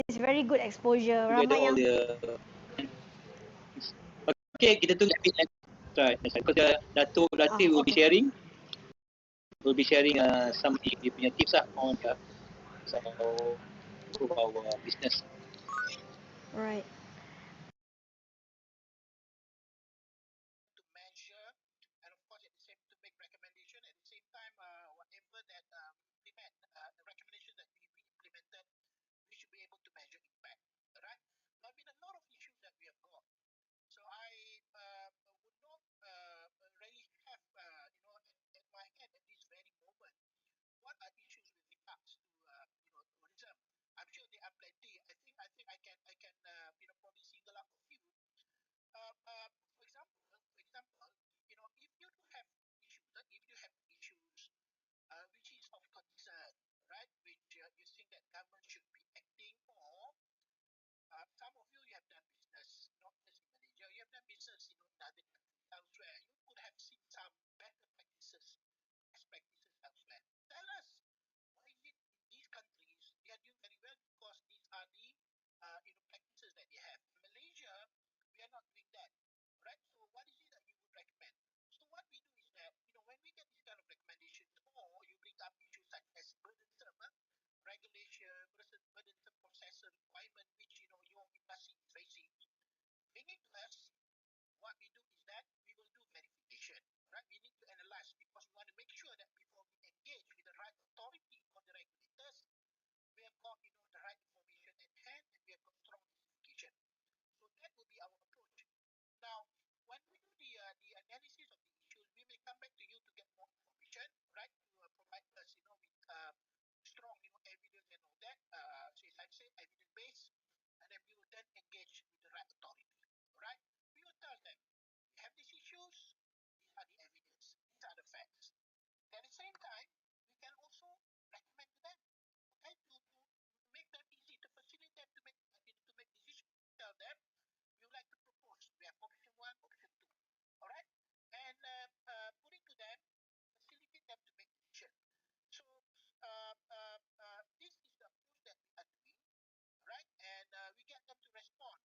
It's very good exposure. together Ramai all yang the okay, kita tunggu right. Because Dato' Latif will be okay. sharing some of the punya tips on so improve our business. Right. To measure and of course at the same to make recommendation at the same time whatever that we implement the recommendation that we implemented, we should be able to measure impact. Right? There have been a lot of issues that we have got. So I would not really have at my head at this very moment what are issues with regards to tourism. I'm sure there are plenty. I can probably single out a few. For example, if you do have issues which is of concern, right? Which you think that government should be acting, or some of you have done business, not just in Malaysia, you have done business, in other countries elsewhere. You could have seen some better practices, best practices elsewhere. Tell us, why is it in these countries they are doing very well because these are the practices that they have. In Malaysia, we are not doing that, right? So what is it that you would recommend? So what we do is that when we get this kind of recommendations, or you bring up issues such as burdensome regulation, burdensome processor requirement, which your industry is facing, bring it to us. What we do is that we will do verification, right? We need to analyze because we want to make sure that before we engage with the right authority or the regulators, we have got the right information at hand and we have got strong justification. So that will be our approach. Now, when we do the analysis of the issues, we may come back to you to get more information, right? To provide us, with strong, evidence and all that. So as I say, evidence based, and then we will then engage with the right authority, right? We will tell them we have these issues. These are the evidence. These are the facts. At the same time, we can also recommend to them, okay, to make them easy, to facilitate them to make decisions. Tell them we would like to propose. We have option one, option two. All right, and put it to them, facilitate them to make decisions. So this is the approach that we are doing, right? And we get them to respond.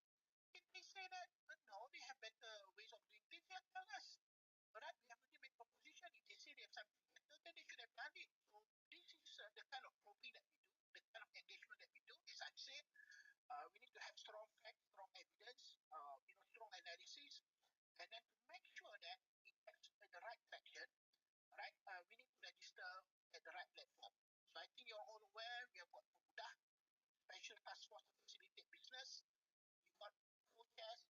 If they say that no, they have better ways of doing things, they tell us. All right, we have already made proposition. If they say they have something better, then they should have done it. So this is the kind of probing that we do, the kind of engagement that we do. As I said, we need to have strong facts, strong evidence, strong analysis, and then to make sure that it gets the right traction, right? We need to register at the right platform. So I think you're all aware we have got Pemuda, Special Task Force to Facilitate Business. We've got co-chairs,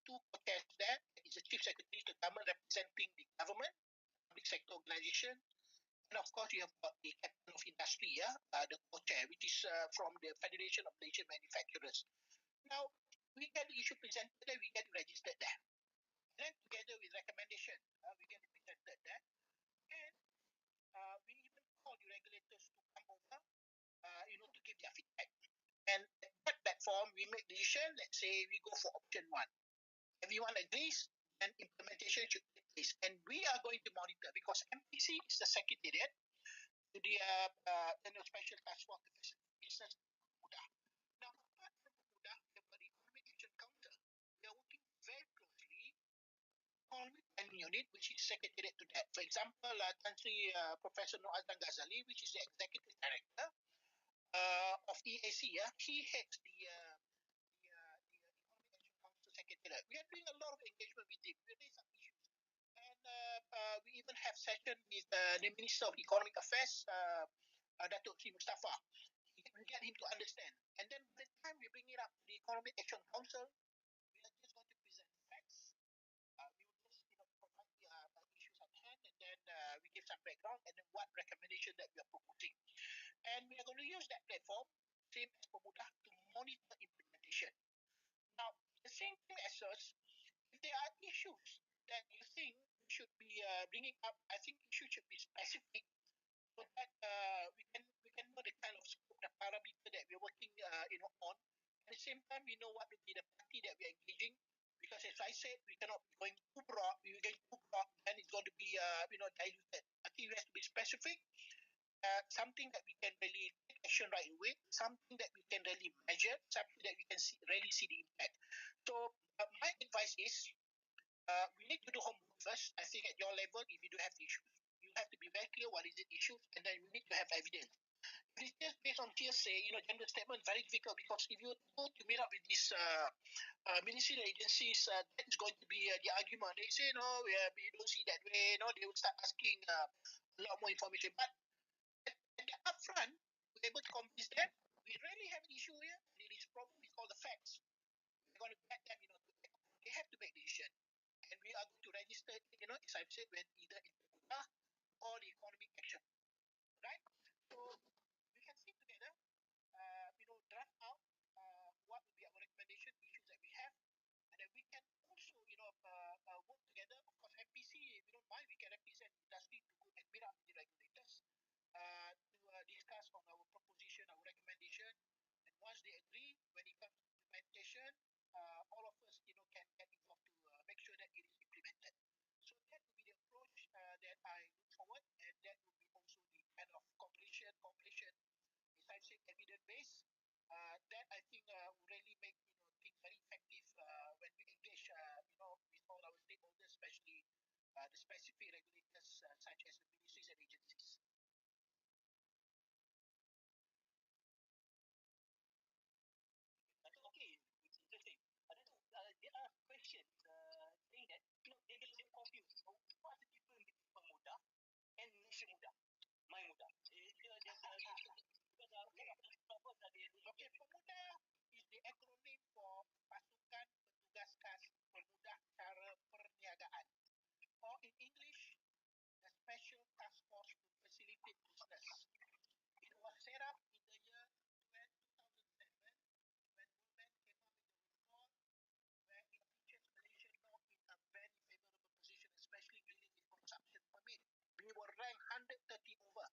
two co-chairs there. That is the Chief Secretary to Government representing the government, public sector organization. And of course, you have got the Captain of Industry, the co-chair, which is from the Federation of Malaysian Manufacturers. Now, we get the issue presented there, we get registered there. And then together with recommendation, we get it presented there. And we even call the regulators to come over, to give their feedback. And at that platform, we make decision. Let's say we go for option one. Everyone agrees, and implementation should take place. And we are going to monitor because MPC is the secretariat to the Special Task Force Business Pemuda. Now, apart from Pemuda, we have got the Economic Action Council. We are working very closely on planning unit, which is secretariat to that. For example, Tan Sri Professor Noor Azlan Ghazali, which is the executive director of EAC, he heads the Economic Action Council secretariat. We are doing a lot of engagement with him. We raise some issues. And we even have session with the Minister of Economic Affairs, Datuk Sri Mustafa. We get him to understand. And then by the time we bring it up to the Economic Action Council, we are just going to present facts. We will just provide the issues at hand, and then we give some background, and then what recommendation that we are proposing. And we are going to use that platform, same as Pemuda, to monitor implementation. Now, the same thing as us, if there are issues that you think should be bringing up, I think issues should be specific so that we can know the kind of scope, the parameter that we're working on. At the same time, we know what will be the party that we're engaging. Because as I said, we cannot be going too broad. If we're going too broad, then it's going to be diluted. I think we have to be specific. something that we can really take action right away, something that we can really measure, something that we can really see the impact. So my advice is we need to do homework first. I think at your level, if you do have issues, you have to be very clear what is the issue, and then we need to have evidence. If it's just based on hearsay, gender statement, very difficult because if you go to meet up with these ministerial agencies, that is going to be the argument. They say, no, we don't see that way. No, they will start asking a lot more information. But at the upfront, we're able to convince them we really have an issue here. It is problem with all the facts. We're going to get them, they have to make decision. And we are going to register, as I've said, with either in or the economic action. Right? So we can sit together, draft out what will be our recommendation issues that we have, and then we can also, work together. Of course, MPC, if you don't mind, we can represent industry to go and meet up with the regulators to discuss on our proposition, our recommendation, and once they agree, when it comes to implementation, all of us, can get involved to make sure that it is implemented. So that would be the approach that I look forward, and that would be also the kind of cooperation, as I said, evidence-based. That I think will really make things very effective when we engage, with all our stakeholders, especially the specific regulators such as the ministries and agencies. Okay, it's interesting. There are questions saying that they get confused. So what's the difference between Pemuda and Malaysia Muda? My Muda. Okay, Pemuda is the acronym for Pasukan Petugas Khas Pemudah Cara Perniagaan, or in English, the Special Task Force to Facilitate Business. It was set up in the year 2007 when Women came up with the reform where it features Malaysian law in a very favorable position, especially dealing with consumption permit. We were ranked 130 over.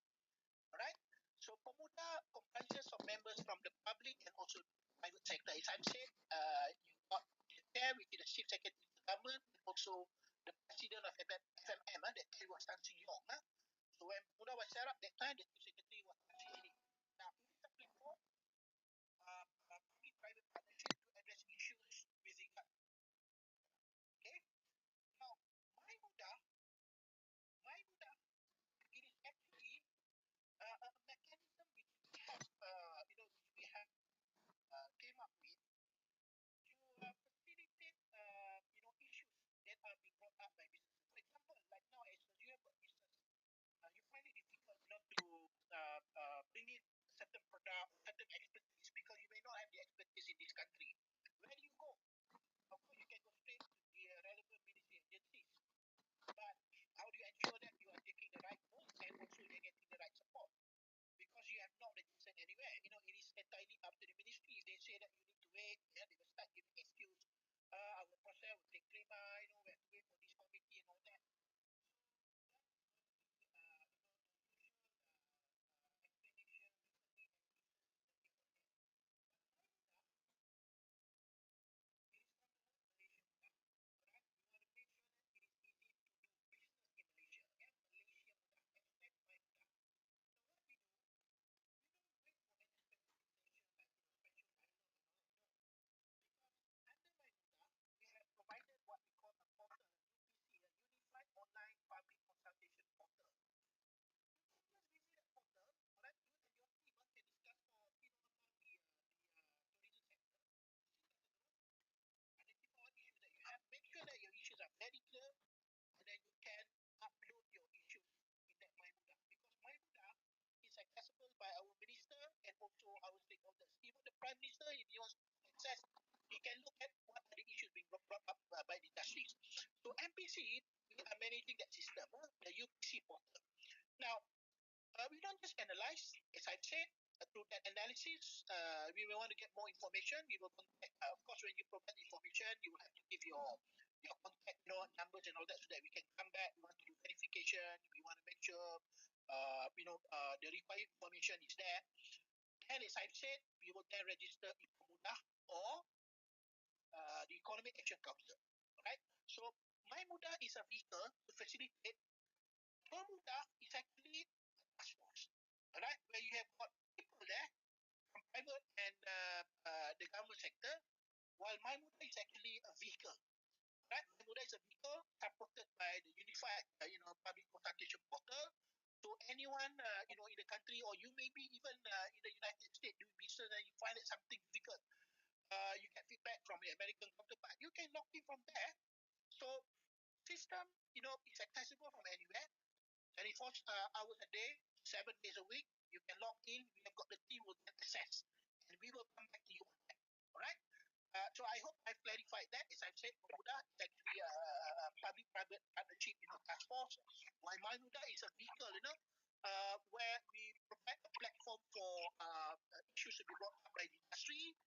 Alright? So Pemuda comprises of members from the public and also private sector. As I've said, you got there with the chief secretary of the government and also the president of FMM, that time was Tan Sri Yong. So when Pemuda was set up, that time the chief secretary was Tan Sri Yong. Now, it is a platform, public-private partnership to address issues with regard. Okay? Now, My Muda, it is actually a mechanism which we have, came up with to facilitate, issues that are being brought up by businesses. For example, like now, as you have a business, you find it difficult not to bring in certain product, certain expertise because you may not have the expertise in this country. Where do you go? Of course, you can go straight to the relevant ministry agencies. But how do you ensure that you are taking the right move and also you're getting the right support? Because you have not registered anywhere. It is entirely up to the ministry. If they say that you need to wait, they will start giving excuse. Our process will take 3 months, we have to wait for this committee and all that. Provided what we call a portal, UPC, a Unified Online Public Consultation Portal. Just visit that portal, alright, you and your team can discuss or about the tourism sector, identify what issues that you have, make sure that your issues are very clear, and then you can upload your issues in that MyMuda. Because MyMuda is accessible by our minister and also our stakeholders. Even the Prime Minister, if he wants access, he can look at what are the issues being brought up by the industries. So MPC, we are managing that system, the UPC portal. Now, we don't just analyze, as I've said, through that analysis, we will want to get more information. We will contact, of course, when you provide information, you will have to give your contact numbers and all that so that we can come back. We want to do verification. We want to make sure, the required information is there. And as I've said, we will then register in Pemuda or the Economic Action Council. Alright? So, MyMuda is a vehicle to facilitate. Pemuda is actually a task force. have got people there from private and the government sector, while My Muda is actually a vehicle. Right? My Muda is a vehicle supported by the unified, public consultation portal. So anyone, in the country, or you may be even in the United States doing business and you find it something difficult, you get feedback from the American counterpart. You can log in from there. So system, is accessible from anywhere. 24 hours a day, 7 days a week. You can log in. We have got the team will get access, and we will come back to you on that. All right. So I hope I've clarified that. As I've said, Muda is actually a public-private partnership, task force. While My Muda is a vehicle, where we provide a platform for issues to be brought up by the industry,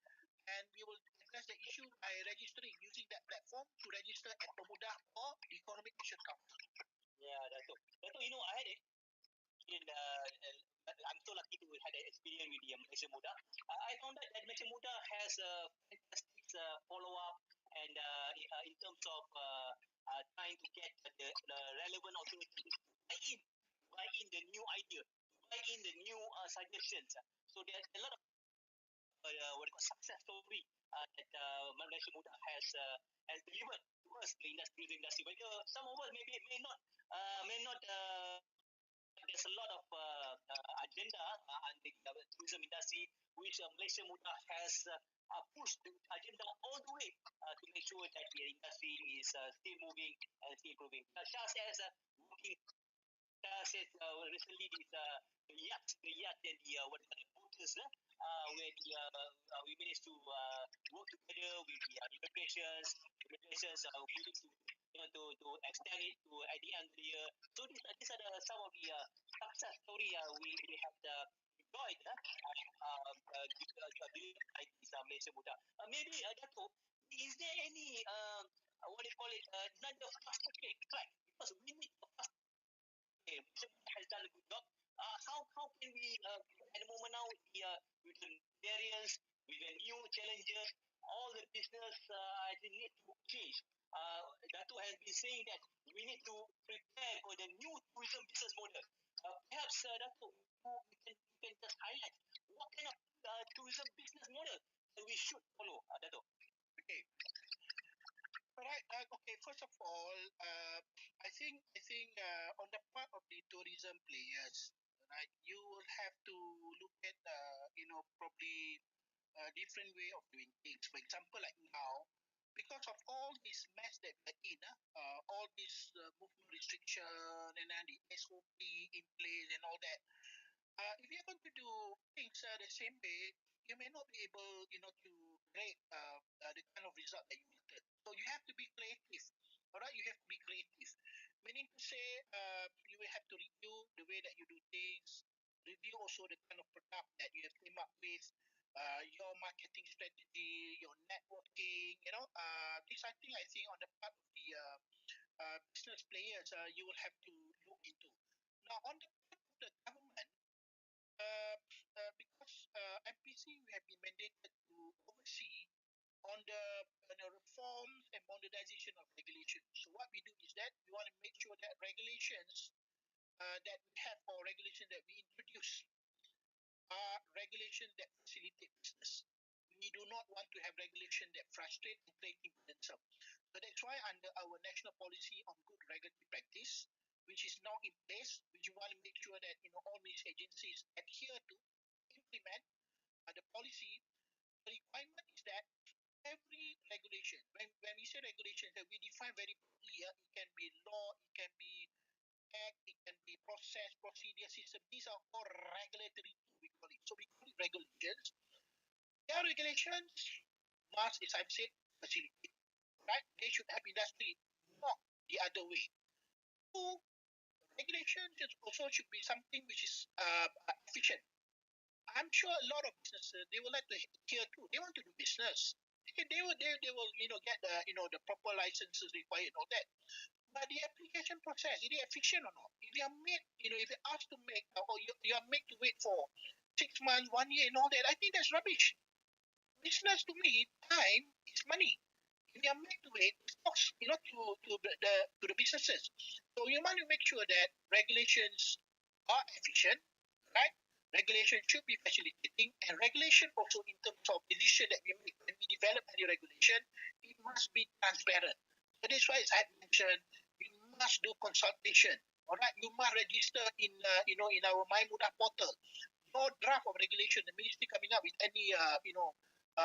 and we will address the issue by registering using that platform to register at Pemuda or the Economic Action Council. Yeah, Dato. Dato, I had it. I'm so lucky to have an experience with the Malaysia Muda. I found out that Malaysia Muda has a fantastic follow-up and in terms of trying to get the relevant authorities to buy in the new idea, buy in the new suggestions. So there's a lot of success story that Malaysia Muda has delivered to us, the industry. But some of us may not. There's a lot of agenda on the tourism industry, which Malaysia Muda has pushed the agenda all the way to make sure that the industry is still moving and still improving. Shah says working. Shah says recently the yacht and the boaters, where we managed to work together with the immigrations willing to to extend it to at the end of the year. So these are some of the success story we have enjoyed by this Malaysia Muda. Maybe Dato, is there any what do you call it, another faster track? Because we need a fast. Malaysia Muda has done a good job. How can we at the moment now with the variants, with the new challenges, all the business need to change. Dato has been saying that we need to prepare for the new tourism business model. Perhaps Dato, you can just highlight what kind of tourism business model that we should follow, Dato. Okay. All right. Okay. First of all, I think on the part of the tourism players, right, you will have to look at probably a different way of doing things. For example, like now, because of all this mess that we're in, all this movement restriction and then the SOP in place and all that, if you're going to do things the same way, you may not be able, to create the kind of result that you wanted. So you have to be creative. All right, you have to be creative. Meaning to say, you will have to review the way that you do things, review also the kind of product that you have came up with, your marketing strategy, your networking. This I think on the part of the business players, you will have to look into. Now, on the part of the government, because MPC we have been mandated to oversee on the reforms and modernization of regulations. So what we do is that we want to make sure that regulations that we have or regulations that we introduce are regulations that facilitate business. We do not want to have regulation that frustrate and create impedance. So that's why under our national policy on good regulatory practice, which is now in place, which we want to make sure that all these agencies adhere to, implement the policy. The requirement is that every regulation, when we say regulation, that we define very clear, it can be law, it can be act, it can be process, procedure, system. These are all regulatory, we call it. So we call it regulations. Their regulations must, as I've said, facilitate. Right? They should have industry, not the other way. So regulations also should be something which is efficient. I'm sure a lot of businesses they would like to adhere to. They want to do business. They will get the proper licenses required and all that. But the application process, is it efficient or not? If you are made, if you're asked to make or you are made to wait for 6 months, 1 year and all that, I think that's rubbish. Business to me, time is money. If you are made to wait, it costs to the businesses. So you want to make sure that regulations are efficient, right? regulation should be facilitating, and regulation also in terms of decision that we make when we develop any regulation, it must be transparent. So that's why, as I mentioned, you must do consultation. All right, you must register in in our My Mudah portal. Your draft of regulation, the ministry coming up with any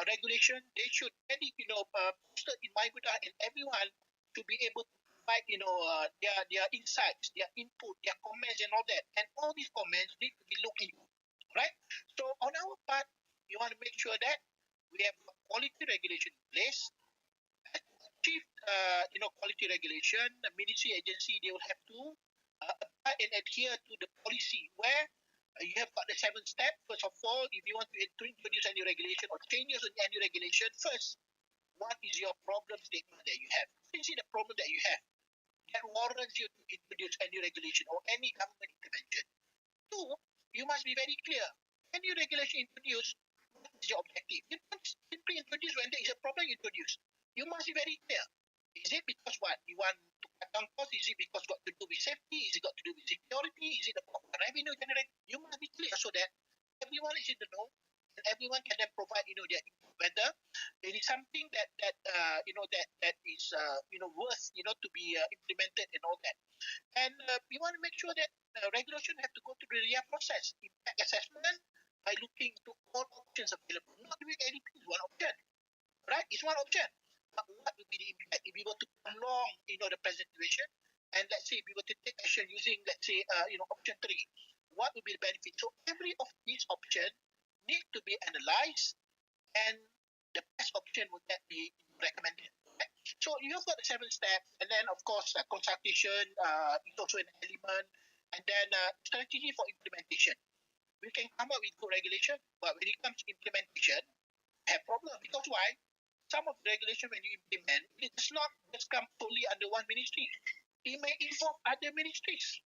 regulation, they should any posted in My Mudah, and everyone to be able to provide their insights, their input, their comments, and all that. And all these comments need to be looked into, right? So on our part, we want to make sure that we have quality regulation in place. Chief, quality regulation, the ministry agency, they will have to apply and adhere to the policy where you have got the 7 steps. First of all, if you want to introduce any regulation or changes in any regulation, first, what is your problem statement that you have? What is the problem that you have that warrants you to introduce any regulation or any government intervention? 2, you must be very clear. Any regulation introduced, what is your objective? You don't simply introduce when there is a problem introduced. You must be very clear. Is it because what? You want to cut down costs? Is it because got to do with safety? Is it got to do with security? Is it about revenue generation? You must be clear so that everyone is in the know and everyone can then provide their input, whether it is something that is worth to be implemented and all that. And we want to make sure that regulation have to go through the RIA process, impact assessment, by looking into all options available. Not doing anything is one option, right? It's one option. But what would be the impact if we were to prolong, the present situation, and let's say if we were to take action using, let's say, option 3, what would be the benefit? So every of these options need to be analyzed, and the best option would that be recommended. Right? So you've got the 7 steps, and then of course consultation is also an element, and then strategy for implementation. We can come up with good regulation, but when it comes to implementation, have problem because why? Some of the regulation when you implement, it does not just come solely under one ministry. It may involve other ministries.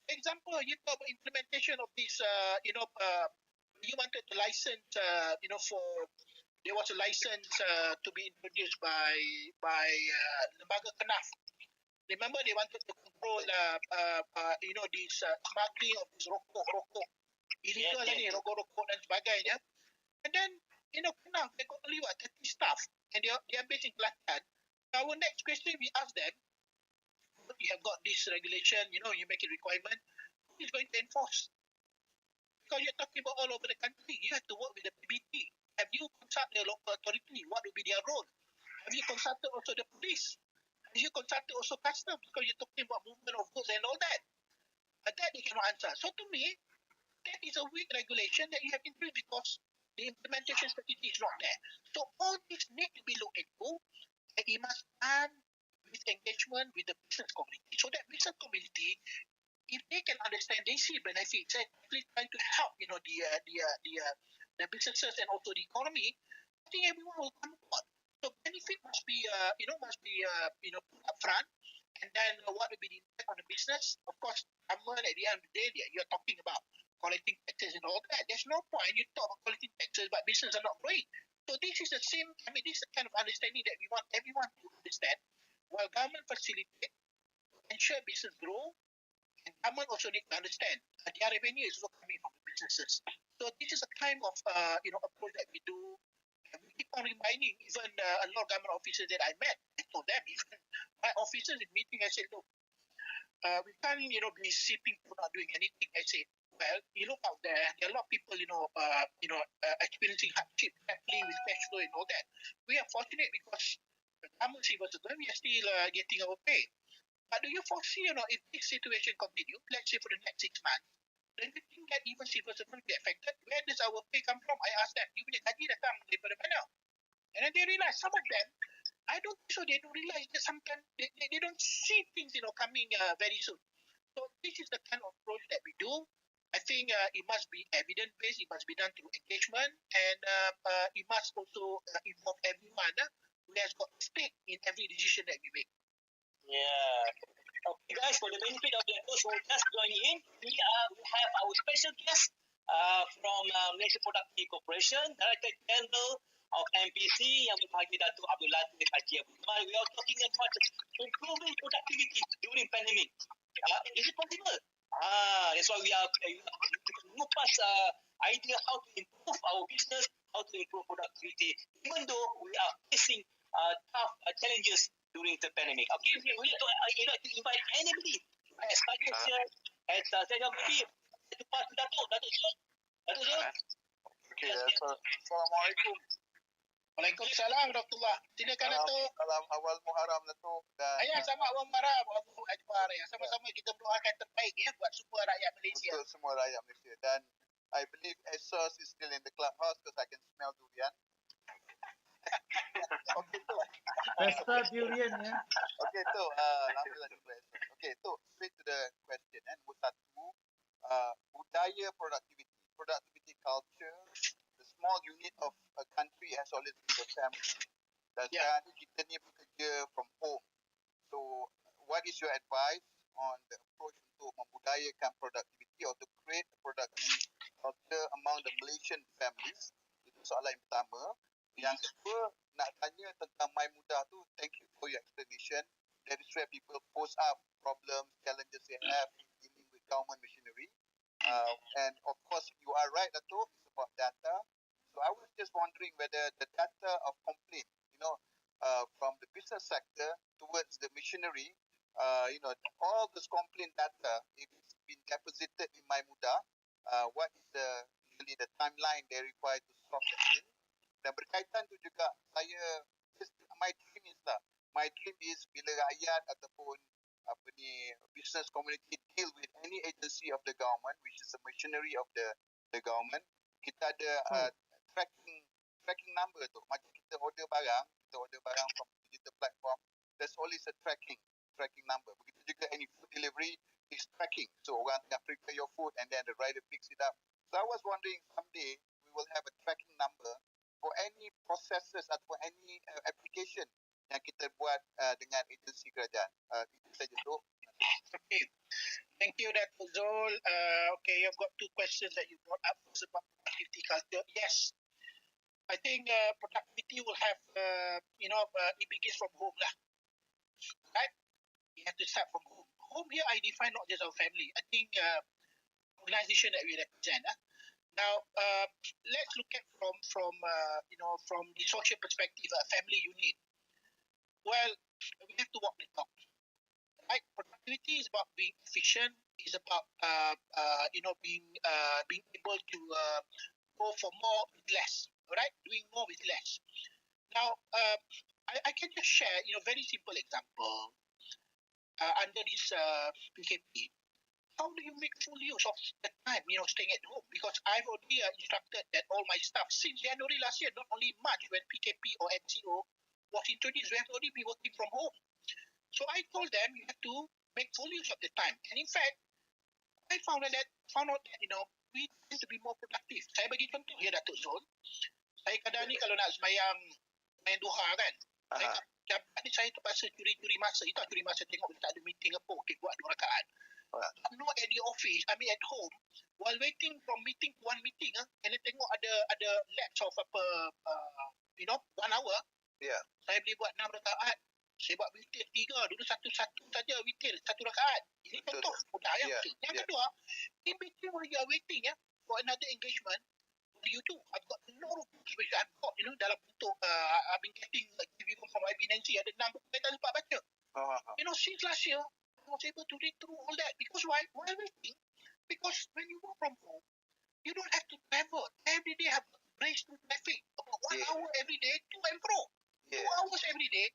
For example, you talk about implementation of this, you wanted to license, for there was a license to be introduced by Lembaga Kenaf. Remember, they wanted to control, this smuggling of this rokok illegal ni, rokok dan sebagainya. And then, Kenaf, they got only 30 staff, and they are based in Kelantan. Our next question, we ask them, you have got this regulation, you make a requirement, who is going to enforce? Because you're talking about all over the country, you have to work with the PBT. Have you consulted the local authority? What will be their role? Have you consulted also the police? Have you consulted also customs? Because you're talking about movement of goods and all that. But that they cannot answer. So to me, that is a weak regulation that you have introduced because the implementation strategy is not there. So all this need to be looked into, and it must be done with engagement with the business community. So that business community, if they can understand, they see benefits and actually trying to help, the businesses and also the economy, I think everyone will come on. So benefit must be, put up front, and then what will be the impact on the business? Of course, government at the end of the day, you're talking about collecting taxes and all that. There's no point you talk about collecting taxes, but business are not growing. So this is the same. This is the kind of understanding that we want everyone to understand. While government facilitate, ensure business grow, and government also need to understand their revenue is also coming from the businesses. So this is a kind of approach that we do. And we keep on reminding even a lot of government officers that I met. I told them, even my officers in meeting, I said, look, we can't be sitting for not doing anything. I said, well, you look out there are a lot of people experiencing hardship, happening with cash flow and all that. We are fortunate because the government civil servant, we are still getting our pay. But do you foresee, if this situation continue, let's say for the next 6 months, then you think that even civil servants will be affected? Where does our pay come from? I asked them, you punya gaji datang daripada mana? And then they realize, some of them, I don't think so, they don't realize that sometimes they don't see things, coming very soon. So this is the kind of approach that we do. I think it must be evidence-based, it must be done through engagement, and it must also involve everyone who has got stake in every decision that we make. Yeah. Okay, guys, for the benefit of those who just joining in, we have our special guest from Malaysia Productivity Corporation, Director General of MPC yang berbahagia Datuk Abdul Latif Haji Abu Kamal. We are talking about improving productivity during pandemic. Is it possible? That's why we are ngupas idea how to improve our business, how to improve productivity, even though we are facing tough challenges during the pandemic. Okay, we need to, to invite anybody as suggestion, as maybe to pass to Datuk Zul. Datuk Zul. Okay, Assalamualaikum. Waalaikumsalam warahmatullahi. Silakan Datuk. Salam awal Muharram Datuk dan Ayah sama awal Muharram. Allahu Akbar ya. Sama-sama kita doakan terbaik ya buat semua rakyat Malaysia. untuk semua rakyat Malaysia. Dan I believe ASOS is still in the clubhouse because I can smell durian. Okay tu. Pesta durian ya. Okay tu. Alhamdulillah syukur ASOS. Okay tu. Straight to the question. Nombor satu, budaya productivity culture. The small unit of a country has always been the family. Dan sekarang ni kita ni bekerja from home. So, what is your advice on the approach untuk membudayakan productivity or to create a productive culture among the Malaysian families? Itu soalan yang pertama. Yang kedua, nak tanya tentang My Mudah tu, thank you for your explanation. That is where people post up problems, challenges they have in dealing with government machinery. And of course, you are right, Dato', it's about data. So I was just wondering whether the data of complaint, from the business sector towards the machinery, all this complaint data, if it's been deposited in My Mudah, what is usually the timeline they require to solve that thing? Dan berkaitan tu juga, my dream is bila rakyat ataupun business community deal with any agency of the government, which is the machinery of the government, kita ada tracking number tu. Macam kita order barang from digital platform, there's always a tracking number. Begitu juga any food delivery is tracking. So orang tengah prepare your food and then the rider picks it up. So I was wondering someday we will have a tracking number for any processes atau any application yang kita buat dengan agensi kerajaan. Itu saja tu. Okay. Thank you, Datuk Zul. Okay, you've got two questions that you brought up. First about productivity culture. Yes, I think productivity will have, it begins from home lah. Right? You have to start from home. Home here, I define not just our family. I think organization that we represent. Now, let's look at from the social perspective, a family unit. Well, we have to walk the talk. Right? Productivity is about being efficient. It's about being able to go for more with less. Right? Doing more with less. Now, I can just share very simple example under this PKP. How do you make full use of the time staying at home? Because I've already instructed that all my staff since January last year, not only March when PKP or MCO was introduced, we have already been working from home. So I told them you have to make full use of the time. And in fact, I found out that we tend to be more productive. Saya bagi contoh ya, Datuk Zul. Saya kadang ni kalau nak sembahyang duha kan, saya terpaksa curi masa. Itu curi masa tengok tak ada meeting apa, okay, buat 2 rakaat. I'm not at the office, I mean at home, while waiting from meeting to one meeting, and then tengok ada lapse of 1 hour. Yeah. Saya boleh buat 6 rakaat. Saya buat witir 3, dulu satu saja witir 1 rakaat. Ini contoh mudah ya. Yeah. Okay. Yang kedua, in between while you are waiting for another engagement, what do you do? I've got a lot of books which I've got dalam bentuk I've been getting from IB Nancy, ada 6 buku saya tak sempat baca. Since last year I was able to read through all that. Because why? While waiting, because when you work from home, you don't have to travel. Every day have to race through traffic. About 1 hour every day to and fro. 2 hours every day.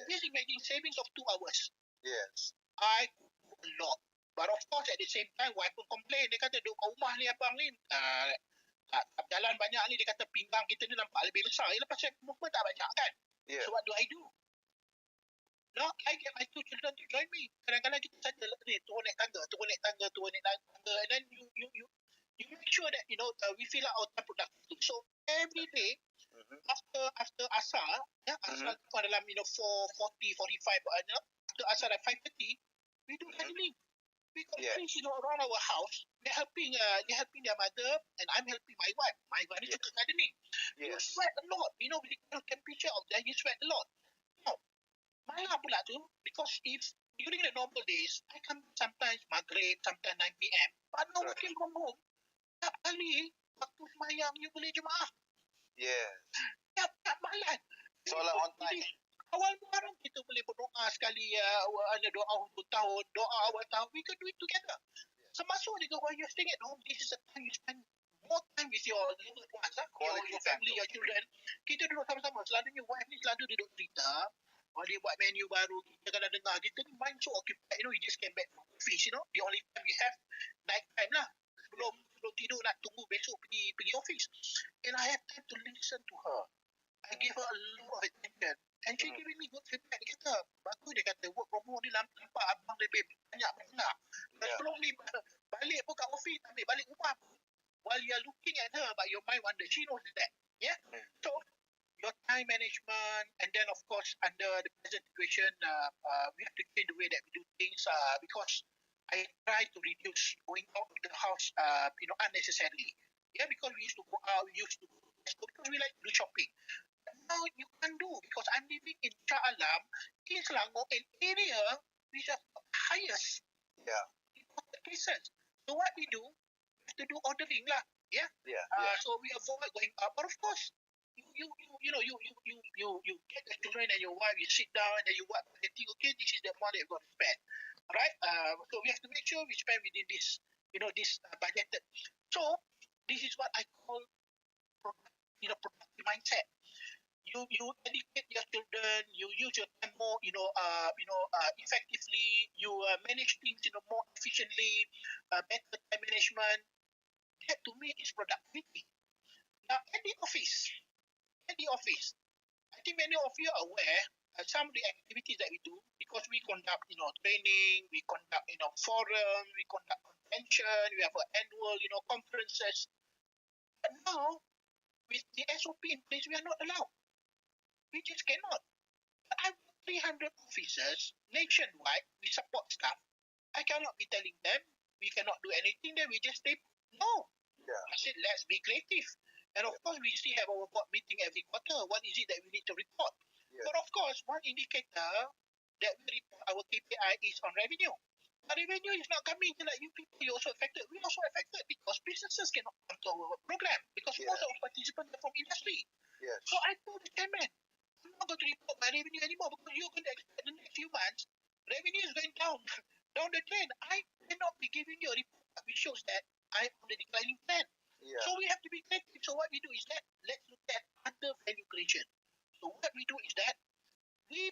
Just imagine savings of 2 hours. Yes. I could do a lot. But of course at the same time, wife pun complain. Dia kata duduk kat rumah ni abang ni. Jalan banyak ni, dia kata pinggang kita ni nampak lebih besar. Lepas saya movement tak banyak kan. Yeah. So what do I do? No, I get my 2 children to join me. Kadang-kadang kita saja ni turun naik tangga. And then you make sure that we fill out our time productively. So every day after asar, asar dalam 4:40, 45, after asar at 5:30, we do gardening. We got trees around our house. They're helping their mother, and I'm helping my wife. My wife is gardening. You sweat a lot. With the temperature of that, you sweat a lot. Now, malam pula tu, because if during the normal days, I come sometimes Maghrib, sometimes 9 p.m. But now working from home, tak kali waktu semayang you boleh jemaah. Yes. Tiap malam. Solat on time. Jadi, awal Muharram kita boleh berdoa sekali, ada doa untuk tahun, doa awal tahun, we can do it together. Termasuk juga while you're staying at home, this is a time you spend more time with your loved ones, your family, your children. Kita duduk sama-sama. Selalunya wife ni selalu duduk cerita. Dia buat menu baru. Kita kalau dengar, kita ni mind so occupied. You just came back from office, The only time we have night time lah. Sebelum tidur nak tunggu besok pergi office. And I have time to listen to her. I give her a lot of attention. And she giving me good feedback. Dia kata, bagus dia kata, work from home ni nampak abang lebih banyak bergerak. Sebelum ni balik pun kat office, ambil balik rumah. While you are looking at her, but your mind wonder, she knows that. Yeah? So, your time management, and then of course, under the present situation, we have to change the way that we do things, because I try to reduce going out of the house, unnecessarily. Yeah, because we used to go out, we used to go because we like to do shopping. But now you can't do, because I'm living in Shah Alam, in Selangor, an area which has the highest cases. So what we do, we have to do ordering lah. Yeah. So we avoid going out. But of course, you get the children and your wife, you sit down and then you work and think, okay, this is the amount that you're going to spend. Right? So we have to make sure we spend within this, this budgeted. So this is what I call productive mindset. You educate your children, you use your time more, effectively, you manage things, more efficiently, better time management. That to me is productivity. Now, at the office, I think many of you are aware some of the activities that we do, because we conduct, training, we conduct, forum, we conduct convention, we have annual, conferences. But now, with the SOP in place, we are not allowed. We just cannot. I have 300 officers nationwide. We support staff. I cannot be telling them we cannot do anything. Then we just stay. No. I said let's be creative. And of course, we still have our board meeting every quarter. What is it that we need to report? But of course, one indicator that we report our KPI is on revenue. But revenue is not coming. Like you people, you're also affected. We're also affected because businesses cannot come to our program because most of our participants are from industry. So I told the chairman, I'm not going to report my revenue anymore because you're going to expect the next few months revenue is going down the drain. I cannot be giving you a report which shows that I'm on the declining trend. So we have to be creative. So what we do is that let's look at other value creation. So what we do is that we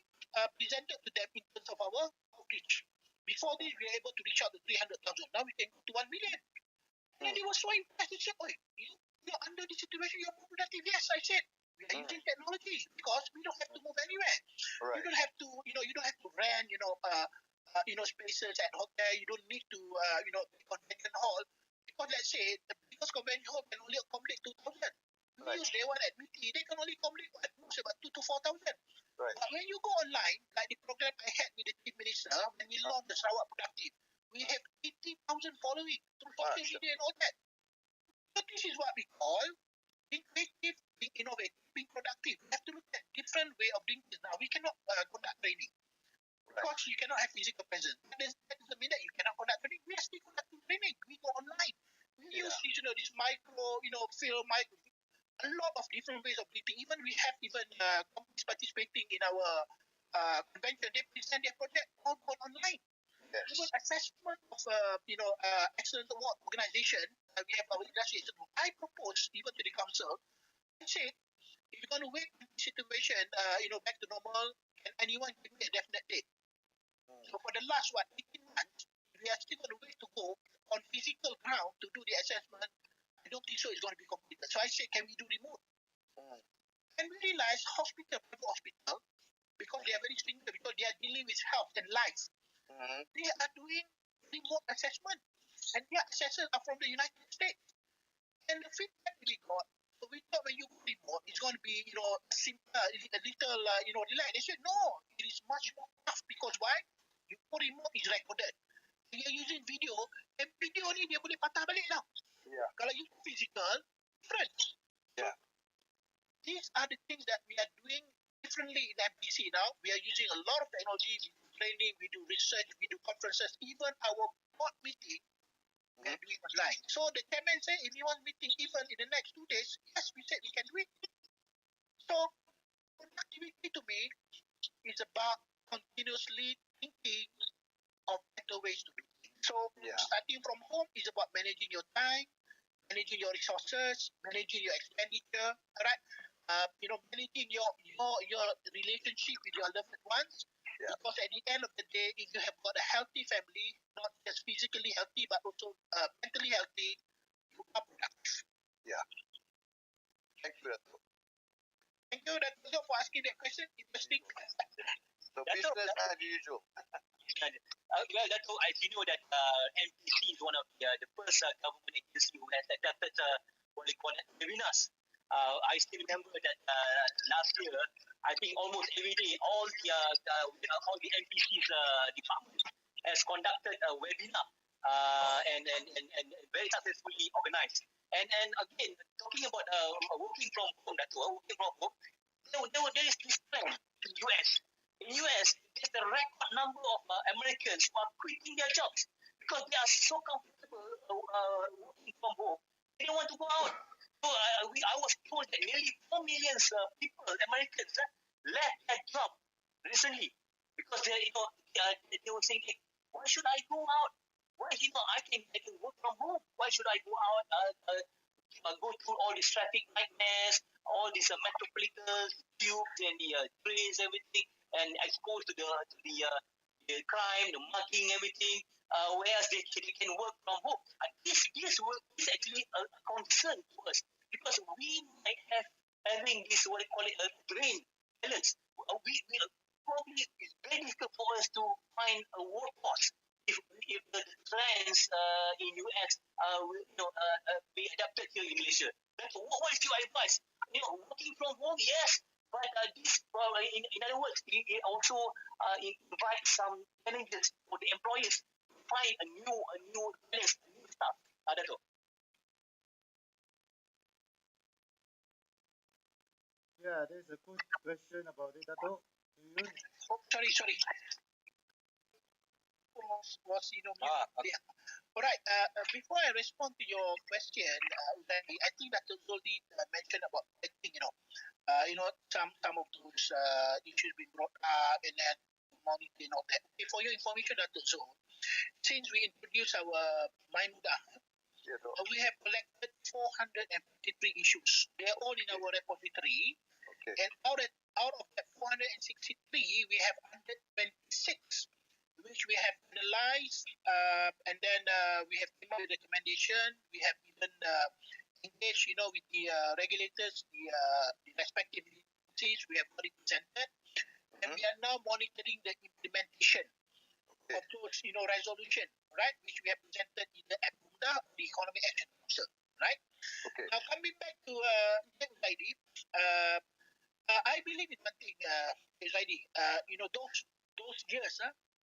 presented to them in terms of our outreach. Before this, we were able to reach out to 300,000. Now we can go to 1 million. And then they were so impressed. They said, you're under this situation, you're more productive. Yes, I said, we are using technology because we don't have to move anywhere. You don't have to, you don't have to rent, spaces at hotel. You don't need to, convention hall. Because let's say, the biggest convention hall can only accommodate 2,000. We use day one at MITI, they can only accommodate at most about 2,000 to 4,000. But when you go online, like the program I had with the Chief Minister, when we launched the Sarawak Productive, we have 80,000 following through social media and all that. So this is what we call being creative, being innovative, being productive. We have to look at different way of doing this. Now, we cannot conduct training. Because you cannot have physical presence. That doesn't mean that you cannot conduct training. We are still conducting training. We go online. We use this micro, film, a lot of different ways of meeting. Even we have companies participating in our convention. They present their project all online. Even assessment of excellent award organization. We have our industry. I propose even to the council. I say, if you're going to wait in this situation, back to normal, can anyone give me a definite date? So for the last 18 months, we are still going to wait to go on physical ground to do the assessment. I don't think so it's going to be completed. So I said, can we do remote? And we realized private hospital, because they are very stringent, because they are dealing with health and life, they are doing remote assessment. And their assessors are from the United States. And the feedback we got, so we thought when you go remote, it's going to be, simple, a little, relaxed. They said, no, it is much more tough. Because why? You go remote, is recorded. You're using video, and video ni dia boleh patah balik tau. Kalau you physical, different. So, these are the things that we are doing differently in MPC now. We are using a lot of technology, we do training, we do research, we do conferences, even our board meeting, we are doing online. So the chairman said, if you want meeting even in the managing your resources, managing your expenditure, all right? Managing your relationship with your loved ones. Yeah. Because at the end of the day, if you have got a healthy family, not just physically healthy, but also mentally healthy, you are productive. Yeah. Thank you, Dato'. Thank you, Dato', for asking that question. Interesting. So Dato', business as usual. Well, Dato', as you know that MPC is one of the first government agency who has adapted what they call webinars. I still remember that last year, I think almost every day, all the MPC's department has conducted a webinar and very successfully organized. And again, talking about working from home, working from home, there is this trend in US. In US, there's the record number of Americans who are quitting their jobs because they are so comfortable working from home. They don't want to go out. So I was told that nearly 4 million people, Americans, left their job recently because they were saying, hey, why should I go out? Why I can work from home? Why should I go out? Go through all these traffic nightmares, all these metropolitan tubes and the trains, everything, and exposed to the crime, the mugging, everything. Whereas they can work from home. This is actually a concern to us because we might have having this what they call it a drain balance. We probably it's very difficult for us to find a workforce if the trends in US be adapted here in Malaysia. What is your advice? Working from home, yes, but this in other words, it also invites some challenges for the employers to find a new balance, a new stuff. That's all. Yeah, there's a good question about it, Dato'. Oh, sorry. Was Okay. yeah. All right. Before I respond to your question, I think that Zoldi mentioned about testing. Some of those issues being brought up and then monitoring all that. Okay, for your information, Dr. Zul, since we introduced our MyMuda, Yeah, Dato'. we have collected 453 issues. They're all in our repository. Okay. And out of that 463, we have 126 which we have analyzed, and then we have come up with recommendation. We have even engaged, with the regulators, the respective agencies. We have already presented, and we are now monitoring the implementation of those, resolution, right, which we have presented in the APUDA, the Economic Action Council, right? Okay. Now coming back to Zaidi, I believe in one thing, Zaidi. Those years,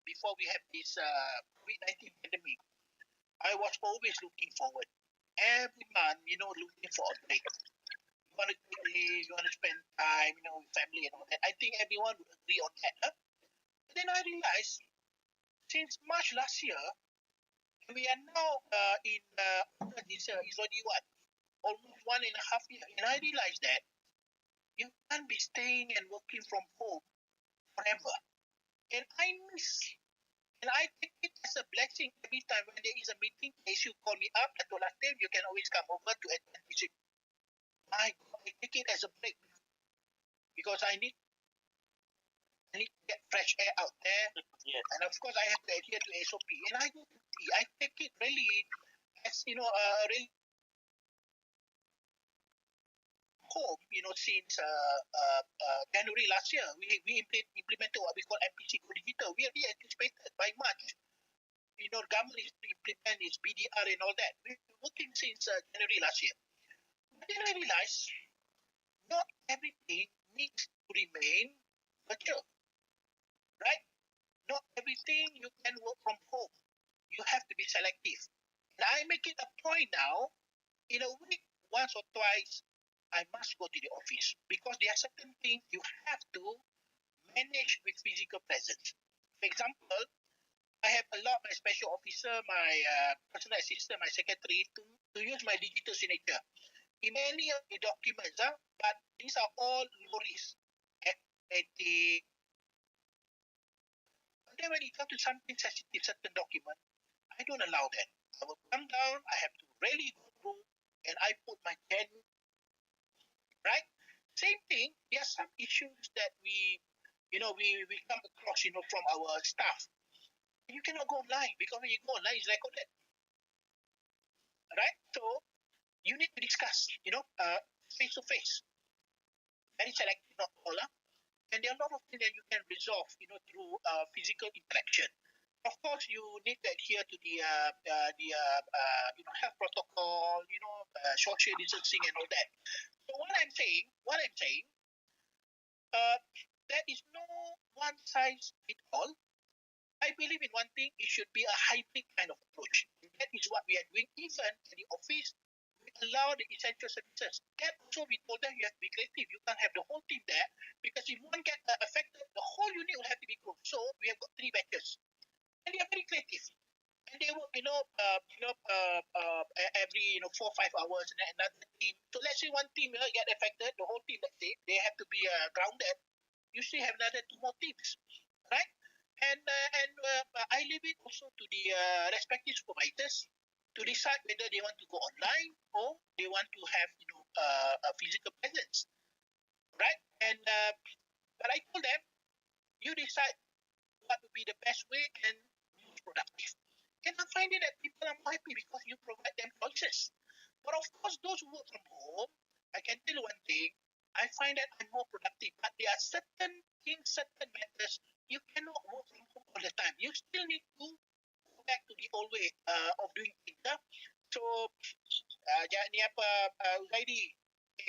before we have this COVID-19 pandemic, I was always looking forward. Every month, looking for a break. You want to take leave, you want to spend time, with family and all that. I think everyone would agree on that. Huh? But then I realized, since March last year, we are now in this is already almost 1.5 years, and I realized that you can't be staying and working from home forever. And I take it as a blessing every time when there is a meeting. As you call me up, I told last time you can always come over to attend meeting. I take it as a break because I need to get fresh air out there. Yes. And of course, I have to adhere to SOP. And I take it really as really home. Since January last year, we implemented what we call MPC Go Digital. We already anticipated by March. Government is to implement its BDR and all that. We've been working since January last year. But then I realized not everything needs to remain virtual, right? Not everything you can work from home. You have to be selective. And I make it a point now, in a week, once or twice, I must go to the office because there are certain things you have to manage with physical presence. For example, I have allowed my special officer, my personal assistant, my secretary to use my digital signature in many of the documents, but these are all low risk. But then when it comes to something sensitive, certain document, I don't allow that. I will come down, I have to really go through and I put my genuine, right? Same thing, there are some issues that we come across, from our staff. You cannot go online because when you go online, it's recorded, right? So you need to discuss, face to face, very selective, not all, and there are a lot of things that you can resolve, through physical interaction. Of course, you need to adhere to health protocol, social distancing and all that. So what I'm saying, uh, there is no one size fit all. I believe in one thing, it should be a hybrid kind of approach. That is what we are doing. Even in the office, we allow the essential services. That also we told them you have to be creative. You can't have the whole team there because if one get affected, the whole unit will have to be closed. So we have got 3 batches, and they are very creative. And they work, every 4 or 5 hours, and then another team. So let's say one team get affected, the whole team, let's say, they have to be grounded. You still have another 2 more teams, right? And I leave it also to the respective supervisors to decide whether they want to go online or they want to have a physical presence, right? And but I told them, you decide what would be the best way and most productive. And I'm finding that people are more happy because you provide them choices. But of course, those who work from home, I can tell you one thing, I find that I'm more productive. But there are certain things, certain matters, you cannot work from home all the time. You still need to go back to the old way of doing things. So, jangan ni apa, Zaidi,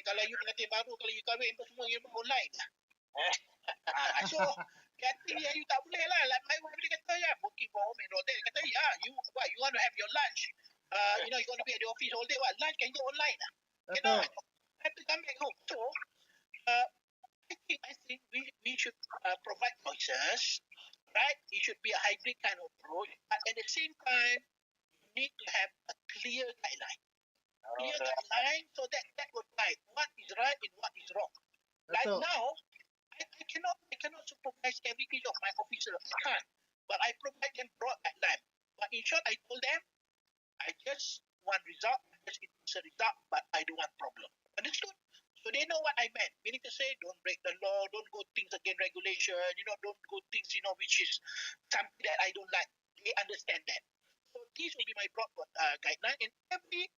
kalau you pengantin baru, kalau you kahwin, semua you online. So, kata you tak boleh lah. Like my wife dia kata, working from home and all that. Dia kata, you want to have your lunch. you want to be at the office all day. What? Lunch can go online. Cannot. Have to come back home. So, I think we should provide choices, right? It should be a hybrid kind of approach. But at the same time, you need to have a clear guideline. Clear guideline so that will guide what is right and what is wrong. Like now, I cannot supervise every piece of my officer. I can't. But I provide them broad guideline. But in short, I told them, I just want result, just it's a result, but I don't want problem. Understood? So they know what I meant. Meaning to say, don't break the law, don't go things against regulation, don't go things, which is something that I don't like. They understand that. So these will be my broad guideline. And every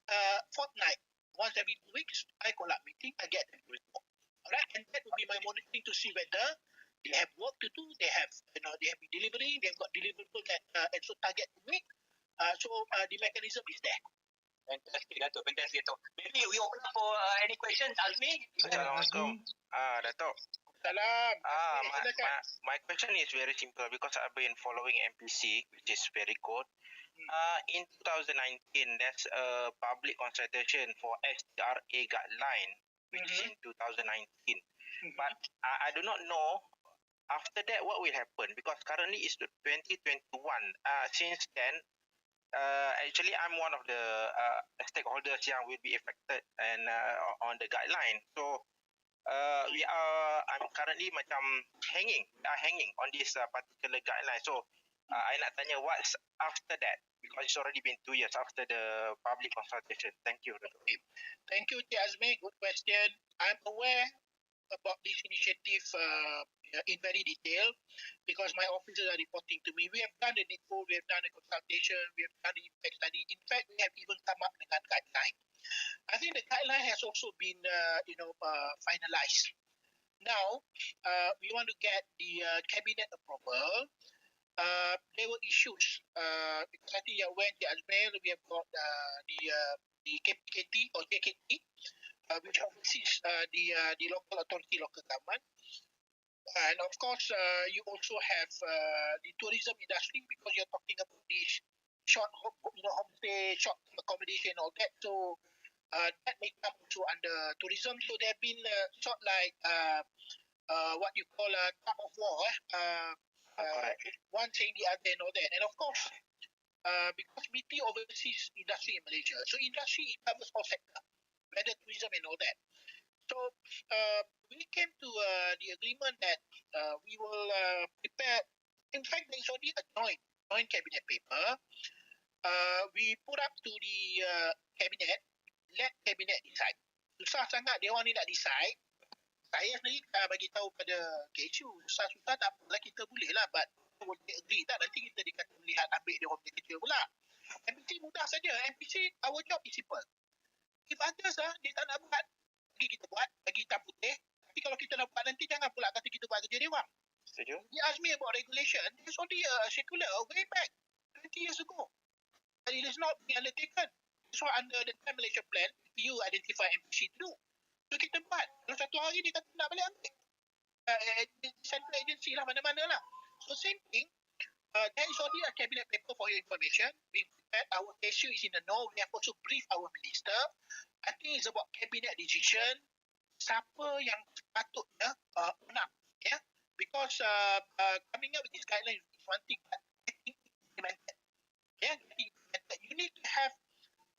fortnight, once every 2 weeks, I call up meeting, I get them to report. Alright, and that will be my monitoring to see whether they have work to do, they have been delivering, they've got deliverable that and so target to meet. So the mechanism is there. Fantastic, Dato'. Fantastic, Dato'. Maybe we open up for any questions, Azmi. Assalamualaikum. Dato'. Salam. My question is very simple because I've been following MPC, which is very good. In 2019, there's a public consultation for STRA guideline, which is in 2019. But I do not know after that what will happen because currently it's 2021. Since then, actually I'm one of the stakeholders yang will be affected and on the guideline. So I'm currently macam hanging on this particular guideline. So I nak tanya what's after that because it's already been 2 years after the public consultation. Thank you. Thank you, Azmi. Good question. I'm aware about this initiative in very detail because my officers are reporting to me. We have done the needful, we have done the consultation, we have done the impact study. In fact, we have even come up with a guideline. I think the guideline has also been, finalized. Now, we want to get the cabinet approval. There were issues because I think when the Azmail, we have got the KPKT or JKT, which oversees the local authority, local government. And of course, you also have the tourism industry because you're talking about the short, homestay, short accommodation, all that. So that may come also under tourism. So there have been sort like what you call a tug of war. One saying the other and all that. And of course, because BT oversees industry in Malaysia, so industry covers all sectors, whether tourism and all that. So we came to the agreement that we will prepare. In fact, there is already a joint cabinet paper. We put up to the cabinet let cabinet decide. Susah sangat dia orang ni nak decide. Saya sendiri bagi tahu pada KSU, susah-susah tak apalah, kita boleh lah, but will they agree tak, nanti kita dikata melihat ambil dia orang punya kerja pula. MPC mudah saja. MPC, our job is simple. If others dia tak nak buat, bagi kita buat, bagi hitam putih. Tapi kalau kita nak buat nanti, jangan pula kata kita buat kerja dia orang. Setuju? He asked me about regulation. There's already a circular way back 20 years ago. But it is not being undertaken. So under the Time Malaysia Plan, you identify MPC to do. So kita buat. Kalau satu hari dia kata nak balik ambil. Central agency lah, mana-mana lah. So same thing. There is already a cabinet paper for your information. We prepared, our issue is in the know. We have also briefed our minister. I think it's about cabinet decision. Siapa yang patutnya nak, yeah? Because coming up with this guideline is one thing, but getting implemented. Yeah, getting implemented. You need to have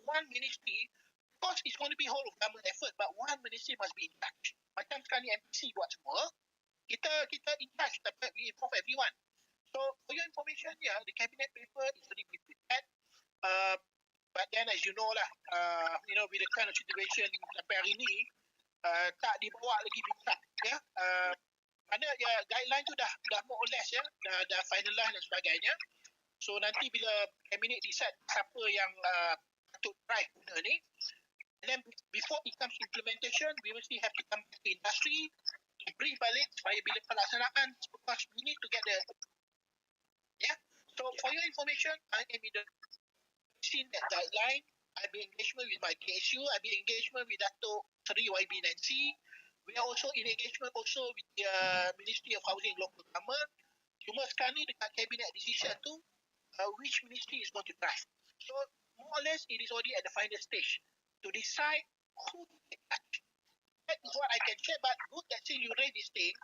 one ministry. Of course, it's going to be whole of government effort, but one ministry must be in touch. Macam sekarang ni MPC buat semua, kita in touch, tapi we involve everyone. So, for your information, yeah, the cabinet paper is already been prepared. But then, as you know lah, with the kind of situation sampai hari ni, tak dibawa lagi bincang, ya. Mana ya guideline tu dah more or less ya, dah finalize dan sebagainya. So nanti bila cabinet decide siapa yang patut drive benda ni, and then before it comes to implementation, we mesti have to come to industry to brief balik supaya bila pelaksanaan, because we need to get the So for your information, I am in the seen that guideline. I've been engagement with my KSU. I've been engagement with Dato' Seri YB Nancy. We are also in engagement also with the Ministry of Housing and Local Government. Cuma sekarang ni dekat cabinet decision tu, which ministry is going to drive. So more or less, it is already at the final stage to decide who to take touch. That is what I can share. But good that you raise this thing.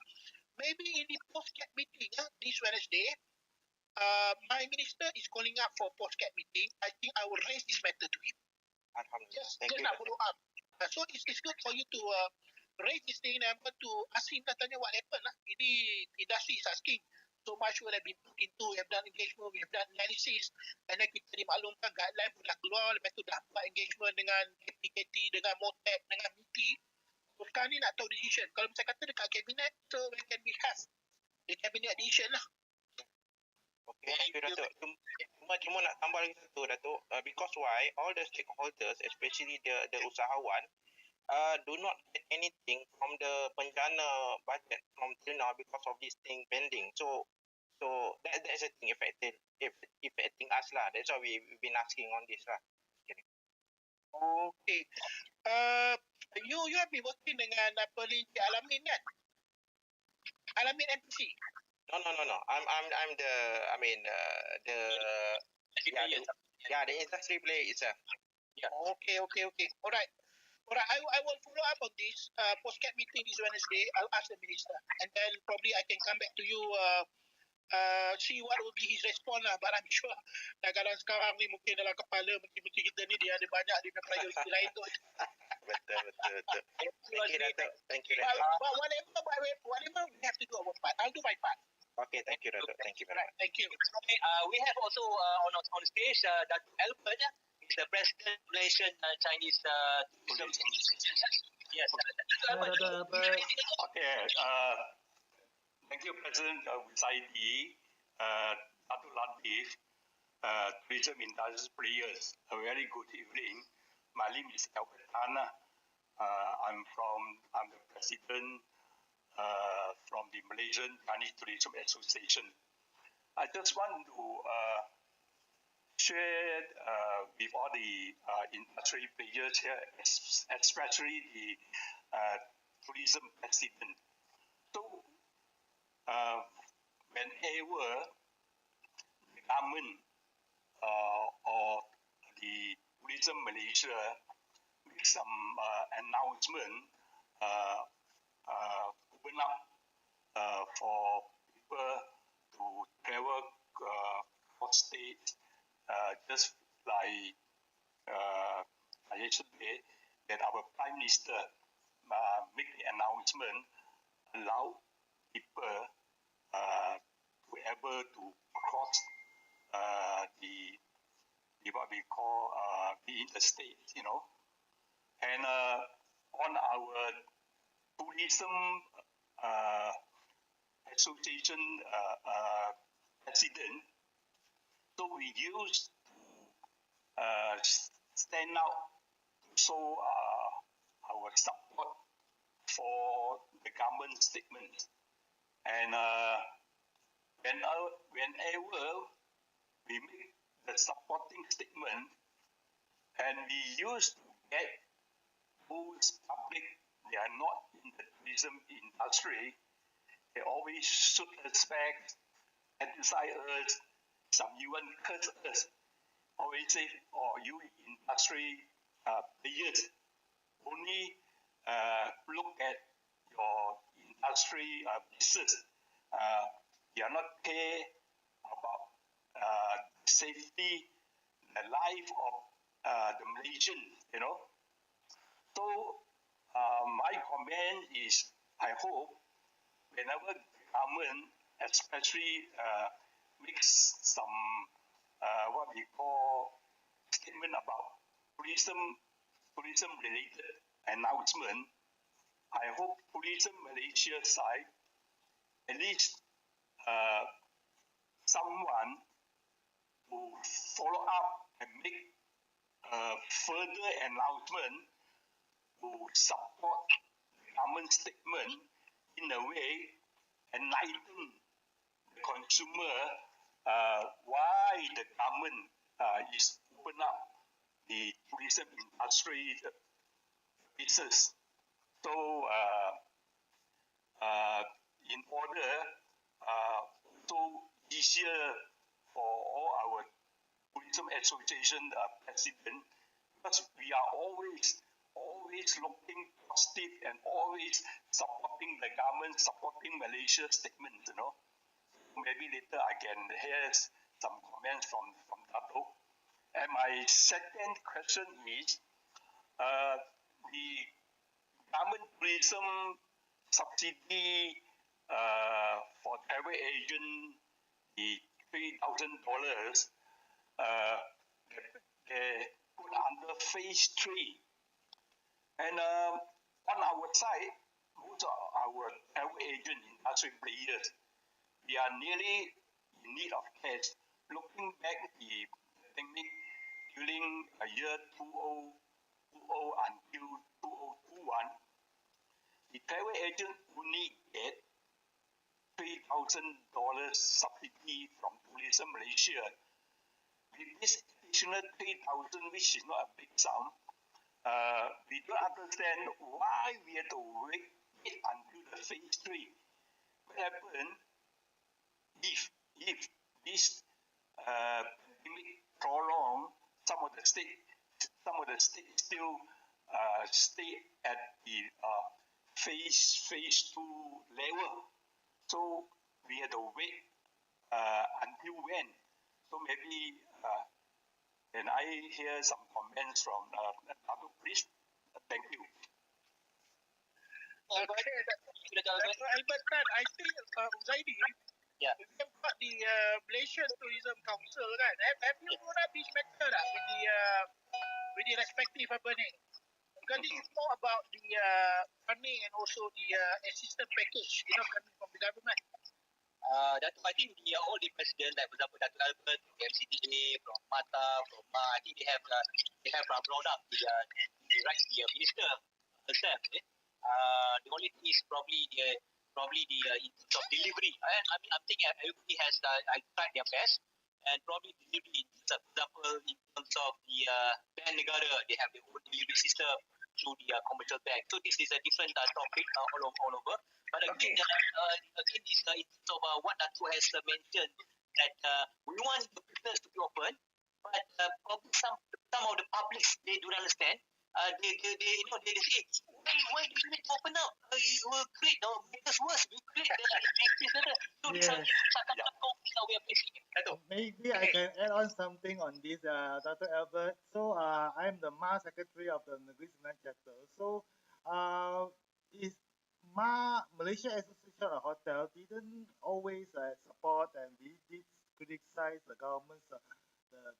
Maybe in the post-cap meeting this Wednesday, my minister is calling up for post-cap meeting. I think I will raise this matter to him. Just nak follow up. So it's good for you to raise this thing, and I'm going to ask him, tanya what happened lah. Ini industry is asking. So much will have been put into, we have done engagement, we have done analysis, and then kita dimaklumkan guideline pun dah keluar, lepas tu dah buat engagement dengan KPKT, dengan MOTEC, dengan MITI. So sekarang ni nak tahu decision. Kalau misalnya kata dekat cabinet, so when can we have the cabinet decision lah. Okay, thank you, Datuk. Cuma nak tambah lagi satu, Datuk. Because why all the stakeholders, especially the usahawan, do not get anything from the penjana budget from till now because of this thing pending. So that's a thing affecting us lah. That's why we've been asking on this lah. Okay. You have been working dengan Pelinci Alamin kan? Alamin MPC. No. I'm the the industry player itself. Yeah. Okay. Alright. I will follow up on this post-cap meeting this Wednesday. I'll ask the minister, and then probably I can come back to you. See what will be his response lah. But I'm sure kadang sekarang ni mungkin dalam kepala menteri-menteri kita ni dia ada banyak dia punya prioriti lain tu. Betul. Thank you, Datuk. But whatever we have to do our part, I'll do my part. Okay, thank you, Datuk. Thank you very much. Thank you. Okay, we have also on stage Datuk Albert. He's the president of Malaysian Chinese Tourism. Yes. Okay. Thank you, President Saidi, Datuk Latif, tourism industry players. A very good evening. My name is Albert Tan. I'm the president from the Malaysian Chinese Tourism Association. I just want to share with all the industry players here, especially the tourism president. So, whenever the government or the Tourism Malaysia make some announcement, open up for people to travel for states, just like yesterday, that our Prime Minister make the announcement, allow people to able to cross the what we call the interstate, And on our tourism association president, so we used stand out to show our support for the government statement. And whenever we make the supporting statement, and we used to get those public, they are not in the tourism industry, they always shoot us back, criticize us, some even curse us. Always say, oh, you industry players only look at your industry business. You are not care about safety, the life of the Malaysian, you know. So my comment is, I hope whenever the government, especially makes some what we call statement about tourism related announcement, I hope Tourism Malaysia side at least someone to follow up and make further announcement to support the government statement in a way enlighten the consumer why the government is open up the tourism industry business. So in order so easier for all our tourism association president, because we are always looking positive and always supporting the government, supporting Malaysia's statement, you know. Maybe later I can hear some comments from Dato. And my second question is, the government tourism subsidy for travel agent, the $3,000, they put under phase 3. And on our side, most of our travel agent industry players, we are nearly in need of cash. Looking back the pandemic during year 2020 until 2021, the travel agent only get $3,000 subsidy from Tourism Malaysia. With this additional 3,000, which is not a big sum, we don't understand why we have to wait until the phase 3. What happened if this pandemic prolong? Some of the states still stay at the phase 2 level. So we had to wait until when? So maybe can I hear some comments from Dato, please? Thank you. Okay, Albert Tan, I think Zaidi, Yeah. we have got the Malaysian Tourism Council, kan? Have you brought up this matter with the respective burning? Because this is more about the funding and also the assistance package, coming from the government. Dato', I think all the president, like for example, Dato' Albert, from MCDA, from MATA, from MA, I think they have brought up the right minister herself. The only thing is probably the in terms of delivery. I mean, I'm thinking everybody has tried their best, and probably delivery, for example, in terms of the bank negara, they have their own delivery system through the commercial bank. So this is a different topic all over. But again, again, this in terms of what Dato has mentioned, that we want the business to be open, but probably some of the publics, they don't understand. They say, why do you need to open up? You will create make us worse. You create the business. So this is some conflict we are facing. Maybe I can add on something on this, Dr. Albert. So I'm the MA Secretary of the Negeri Sembilan chapter. So is Malaysia Association of Hotel didn't always support, and we did criticize the government's the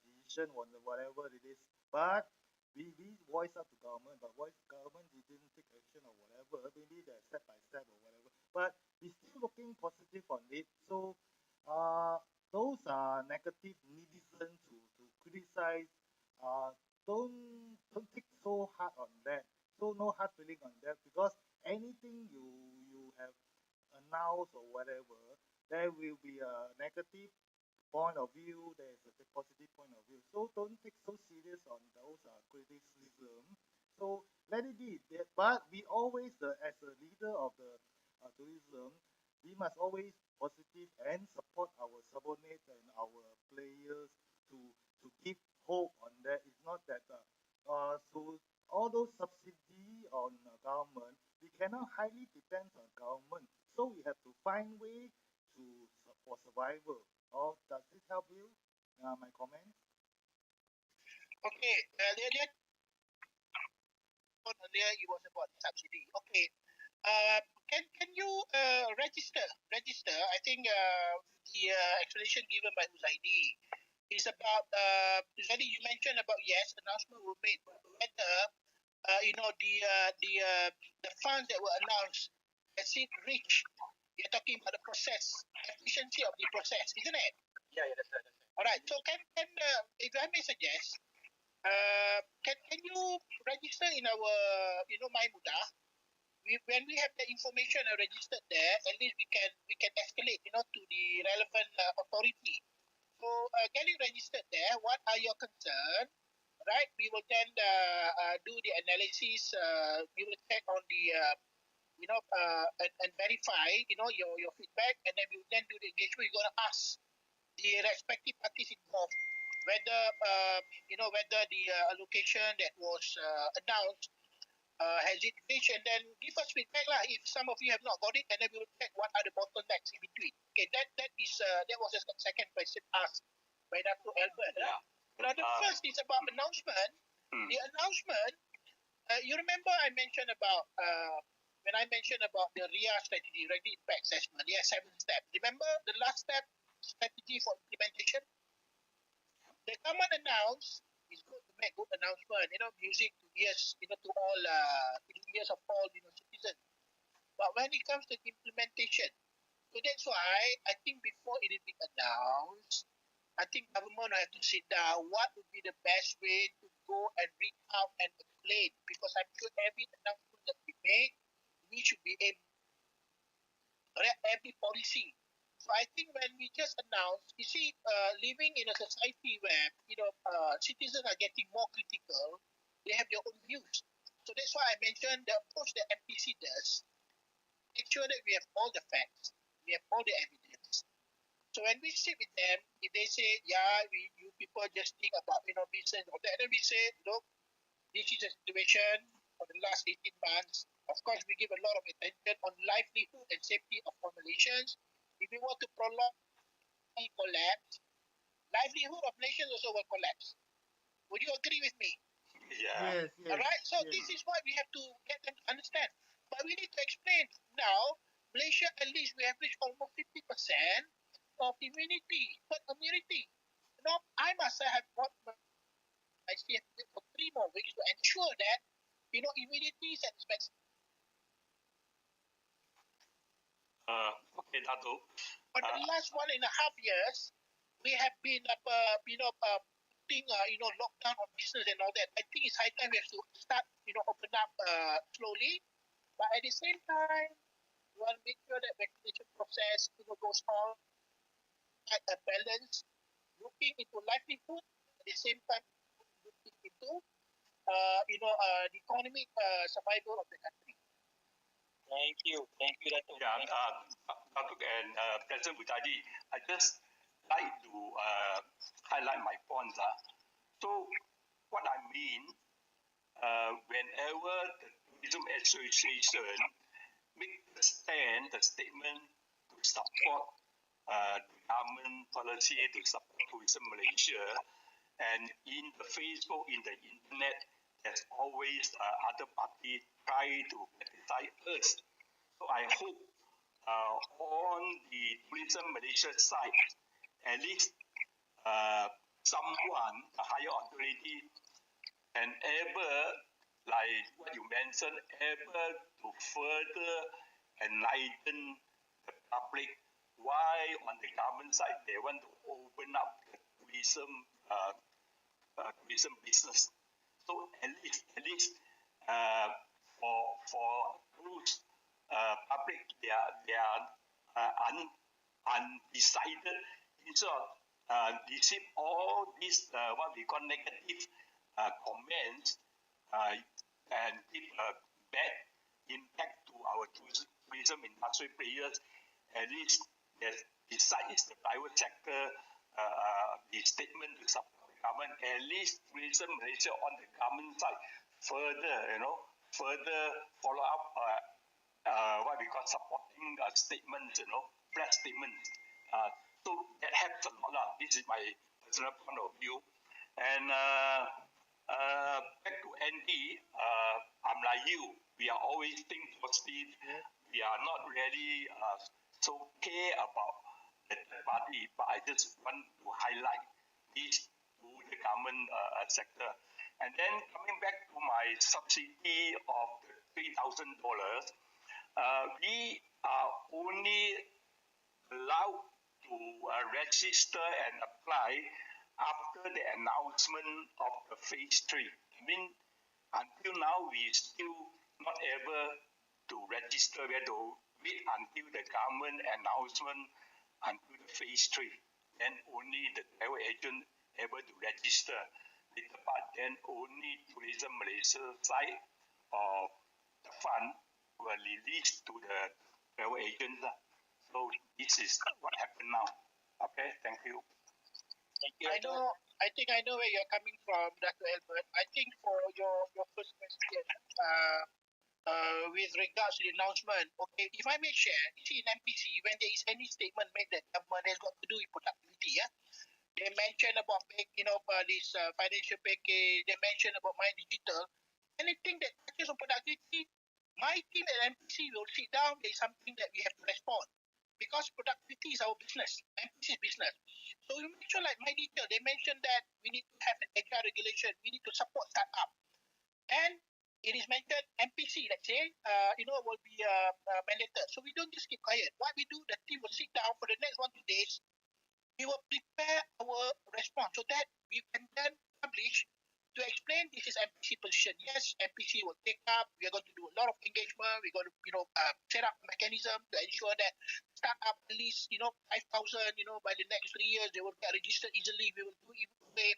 decision on whatever it is. But we voice up to government, but government didn't take action or whatever. Maybe they're step by step or whatever. But we're still looking positive on it. So those are negative netizens to criticize. Uh, don't take so hard on that. So no hard feeling on that because anything you have announced or whatever, there will be a negative point of view, there is a positive point of view. So don't take so serious on those criticism. So let it be. But we always, as a leader of the tourism, we must always positive and support our subordinates and our players to give hope on that. It's not that so all those subsidy on government, we cannot highly depend on government. So we have to find way to for survival. Oh, does this help you? My comments. Okay, earlier it was about subsidy. Okay, can you register? I think the explanation given by Uzaidi is about Uzaidi. You mentioned about yes, announcement were made, but whether the funds that were announced has it reached? You're talking about the process, efficiency of the process, isn't it? Yeah, that's right. All right. So can if I may suggest, can you register in our My Muda? When we have the information registered there, at least we can escalate to the relevant authority. So getting registered there, what are your concerns? Right, we will then do the analysis. We will check on the and verify your feedback, and then we will then do the engagement. We're going to ask the respective parties involved whether whether the allocation that was announced has it reached, and then give us feedback lah. If some of you have not got it, and then we will check what are the bottlenecks in between. Okay, that was the second question asked by Dr. Albert. Yeah. Now the first is about announcement. The announcement, you remember I mentioned about when I mentioned about the RIA strategy, Ready Impact Assessment. Yeah, 7 steps. Remember the last step, strategy for implementation. The government announced it's good to make good announcement. Music to ears, to all to the ears of all citizens. But when it comes to implementation, so that's why I think before it is being announced, I think government will have to sit down. What would be the best way to go and reach out and explain? Because I'm sure every announcement that we make, we should be able to read every policy. So I think when we just announce, you see, living in a society where citizens are getting more critical, they have their own views. So that's why I mentioned the approach that MPC does. Make sure that we have all the facts, we have all the evidence. So when we sit with them, if they say, yeah, you people just think about business or that, then we say, look, this is the situation for the last 18 months. Of course, we give a lot of attention on livelihood and safety of our Malaysians. If we want to prolong the collapse, livelihood of nations also will collapse. Would you agree with me? Yeah. Yes, yes. All right. So yes. this is what we have to get them to understand. But we need to explain now. Malaysia, at least we have reached almost 50% of immunity, herd immunity. I must have got I still have to wait for 3 more weeks to ensure that immunity is at its maximum. Okay, Dato. For the last 1.5 years, we have been putting lockdown on business and all that. I think it's high time we have to start open up slowly, but at the same time, we want to make sure that vaccination process goes on at a balance, looking into livelihood at the same time looking into the economic survival of the country. Thank you, Dato'. Yeah, Datuk and President Butadi, I just like to highlight my points. So, what I mean, whenever the Tourism Association make the statement to support government policy to support tourism Malaysia, and in the Facebook, in the internet, there's always other party try to criticize us. So I hope on the Tourism Malaysia side, at least someone, a higher authority, and ever, like what you mentioned, ever to further enlighten the public why on the government side they want to open up the tourism business. So at least for cruise public, they are undecided. Instead of receive all these what we call negative comments and give a bad impact to our tourism industry players. At least besides the private sector, the statement to support the government, at least tourism Malaysia on the government side further follow up what we call supporting statements, press statements. So that helps a lot. This is my personal point of view. And back to Andy, I'm like you. We are always think positive. We are not really so care about the third party, but I just want to highlight this to the government sector. And then coming back to my subsidy of $3,000, we are only allowed to register and apply after the announcement of the phase 3. I mean, until now, we still not able to register. We have to wait until the government announcement until the phase 3. Then only the travel agent able to register. Later part, then only Tourism Malaysia side of the fund will release to the travel agents. So this is what happened now. Okay, thank you. Thank you. I think I know where you're coming from, Dr. Albert. I think for your first question, with regards to the announcement, okay, if I may share, you see in MPC, when there is any statement made that government has got to do with productivity, they mention about this financial package, they mention about My Digital, anything that touches on productivity, my team at MPC will sit down, there is something that we have to respond. Because productivity is our business, MPC's business. So we mention like My Digital, they mentioned that we need to have an agile regulation, we need to support startup. And it is mentioned MPC, let's say, will be mandated. So we don't just keep quiet. What we do, the team will sit down for the next 1 2 days. We will prepare our response so that we can then publish to explain this is MPC position. Yes, MPC will take up. We are going to do a lot of engagement. We're going to, set up a mechanism to ensure that startup at least, 5,000, by the next 3 years, they will get registered easily. We will do even away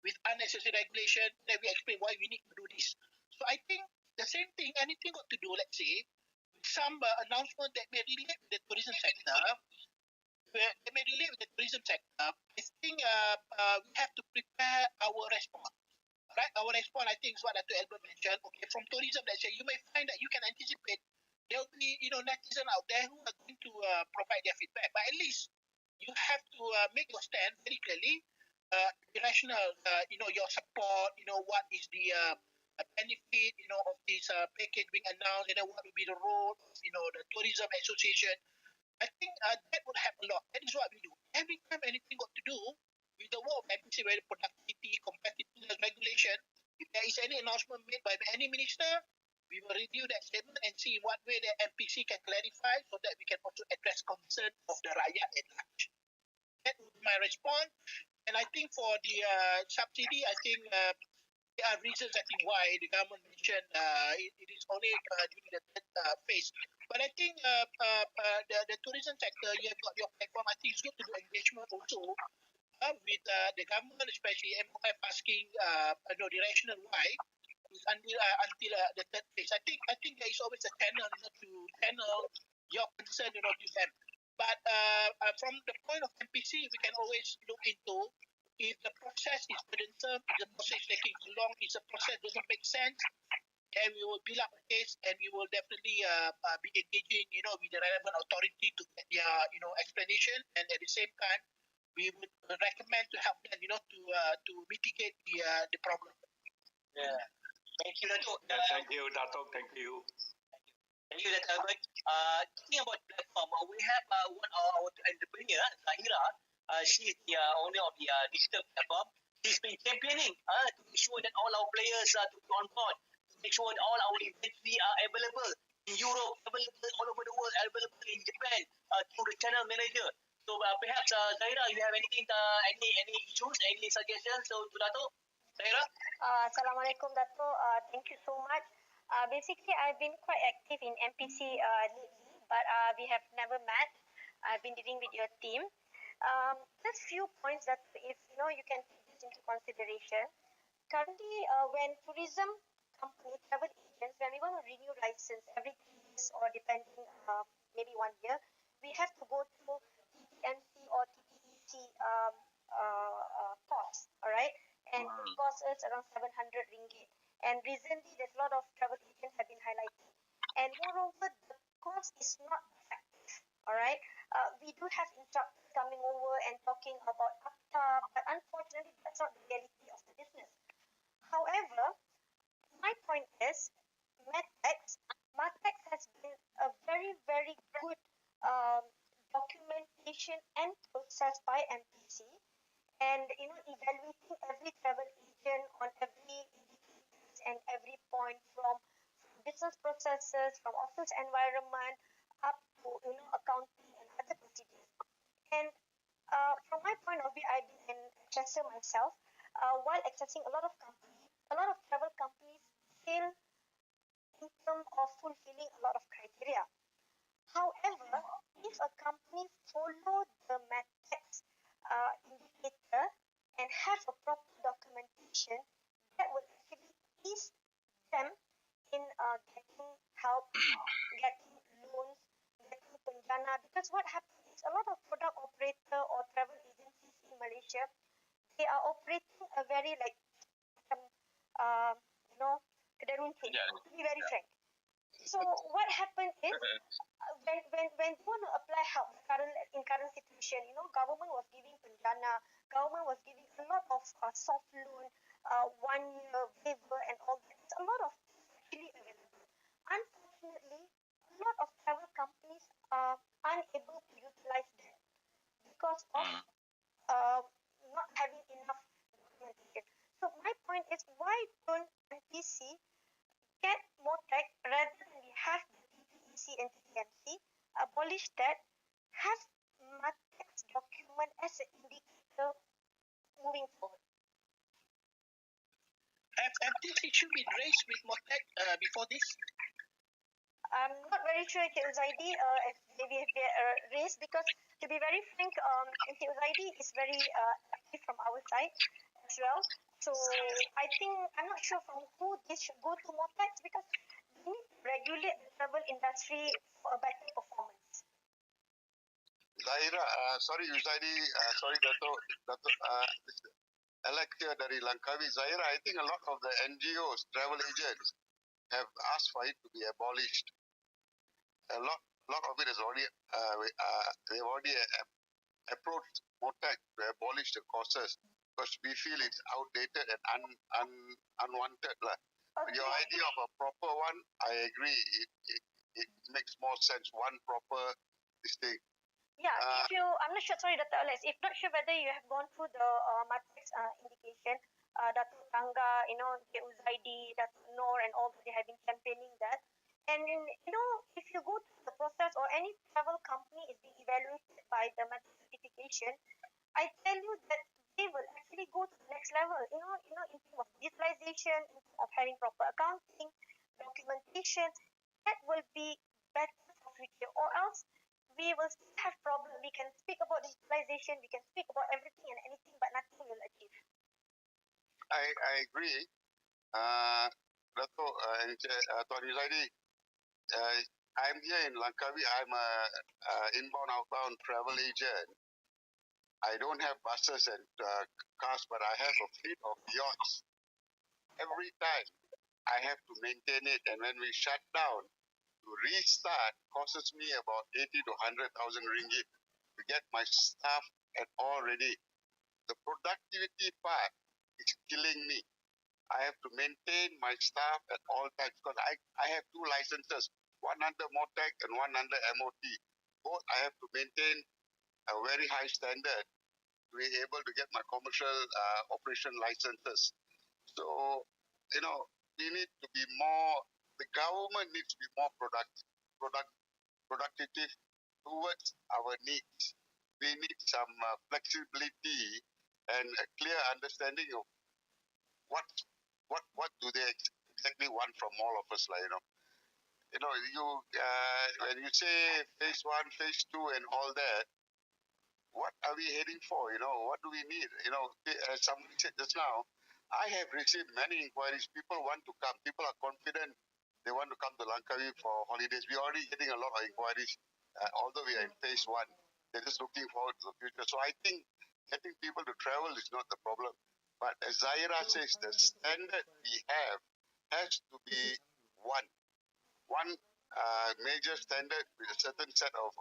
with unnecessary regulation. Then we explain why we need to do this. So I think the same thing, anything got to do, let's say, with some announcement that may relate to the tourism sector, they may relate with the tourism sector. I think we have to prepare our response. Right, our response, I think, is what Dr. Albert mentioned. Okay, from tourism, let's say, you may find that you can anticipate there will be, netizens out there who are going to provide their feedback. But at least you have to make your stand very clearly, be rational. Your support. What is the benefit, of this package being announced, and then what will be the role of, the tourism association. I think that would help a lot. That is what we do. Every time anything got to do with the work of MPC, whether productivity, competitiveness, regulation, if there is any announcement made by any minister, we will review that statement and see in what way the MPC can clarify so that we can also address concern of the rakyat at large. That would be my response. And I think for the subsidy, I think there are reasons, I think, why the government mentioned it is only during the third phase. But I think the tourism sector, you have got your platform. I think it's good to do engagement also with the government, especially MOF asking the rationale why until the third phase. I think there is always a channel to channel your concern to them. But from the point of MPC, we can always look into if the process is burdensome, if the process is taking too long, if the process doesn't make sense, then we will build up a case and we will definitely be engaging, with the relevant authority to get their, explanation, and at the same time, we would recommend to help them, to mitigate the problem. Yeah. Thank you, Dato'. Yeah, thank you, Dato'. Thank you. Thank you, Dr. Albert. Talking about platform, we have one of our entrepreneur, Zahira. She is the owner of the digital platform. he's been championing to make sure that all our players are to be on board, to make sure that all our inventory are available in Europe, available all over the world, available in Japan through the channel manager. So perhaps Zaira, you have anything, any issues, any suggestions to Dato? Zaira? Assalamualaikum Dato. Thank you so much. Basically, I've been quite active in MPC lately, but we have never met. I've been dealing with your team. Just few points that if you can take this into consideration. Currently, when tourism company, travel agents, when we want to renew license every 3 years or depending maybe 1 year, we have to go through TTMC or TTEC cost. All right, and it costs us around 700 ringgit. And recently, there's a lot of travel agents have been highlighting. And moreover, the cost is not effective. All right, we do have instructors coming over and talking about APTA, but unfortunately, that's not the reality of the business. However, my point is, MATEX has been a very, very good documentation and process by MPC, and evaluating every travel agent on every indicators and every point from business processes, from office environment up to accounting and other procedures. And from my point of view, I've been an accessor myself. While accessing a lot of travel companies fail in terms of fulfilling a lot of criteria. However, if a company follow the MATEX indicator and have a proper documentation, that will actually ease them in getting help, getting loans, getting penjana. Because what happens is a lot of product operator or travel agencies in Malaysia, they are operating a very kederunting, to be very frank. So what happened is when you want to apply help in current situation, government was giving penjana, government was giving a lot of soft loan, 1 year waiver and all that. It's a lot of actually available. Unfortunately, a lot of travel companies are unable to utilize that because of not having enough documentation. So my point is, why don't MPC get more tech rather than we have the TTEC and TTMC, abolish that, have MATEX document as an indicator moving forward. Have this issue been raised with MOTEC before this? I'm not very sure Encik Uzaidi if we have raised, because to be very frank, Encik Uzaidi is very active from our side as well. So I think, I'm not sure from who this should go to MOTEX, because we need to regulate the travel industry for a better performance. Zaira, sorry Uzaidi, sorry Dato', Alex here dari Langkawi. Zaira, I think a lot of the NGOs, travel agents, have asked for it to be abolished. A lot of it is already, they've already approached MOTEC to abolish the courses because we feel it's outdated and unwanted. Okay. Your idea of a proper one, I agree. It makes more sense. One proper this thing. Yeah, I'm not sure, sorry, Dr. Alex, if not sure whether you have gone through the MATEX indication, Dr. Tangga, Encik Uzaidi, Dr. Noor, and all, they have been campaigning that. And, if you go through the process or any travel company is being evaluated by the MATEX certification, I tell you that they will actually go to the next level, in terms of digitalization, in terms of having proper accounting, documentation, that will be better for future, or else we will still have problems. We can speak about digitalization, we can speak about everything and anything, but nothing will achieve. I agree. Dato' and Tuan Uzaidi, I'm here in Langkawi. I'm a inbound, outbound travel agent. I don't have buses and cars, but I have a fleet of yachts. Every time I have to maintain it, and when we shut down, to restart costs me about 80 to 100,000 ringgit to get my staff at all ready. The productivity part is killing me. I have to maintain my staff at all times because I have two licenses, one under MOTEC and one under MOT. Both I have to maintain a very high standard to be able to get my commercial operation licenses. So, you know, we need to be more, the government needs to be more productive towards our needs. We need some flexibility and a clear understanding of what do they exactly want from all of us, like, when you say phase 1, phase 2 and all that, what are we heading for? What do we need? As somebody said just now, I have received many inquiries. People want to come. People are confident. They want to come to Langkawi for holidays. We're already getting a lot of inquiries, although we are in phase 1. They're just looking forward to the future. So I think getting people to travel is not the problem. But as Zaira says, the standard we have has to be one major standard with a certain set of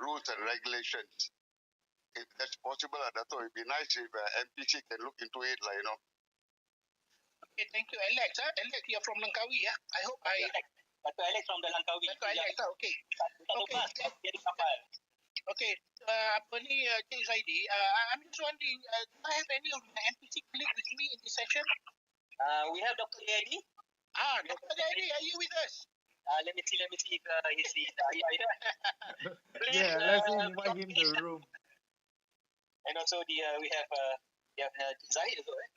rules and regulations. If that's possible, Dato', it'd be nice if MPC can look into it, Okay, thank you, Alex. Alex, you're from Langkawi, yeah? I hope Dr. Alex from the Langkawi. Dr. Alex, okay. Okay, apa ni, Cik Zaidi, I'm just wondering, do I have any of my MPC colleagues with me in this session? We have Dr. Zaidi. Dr. Zaidi, are you with us? Let me see if he's either. Yeah, let's invite him to the room. And also we have Zahid as well, right?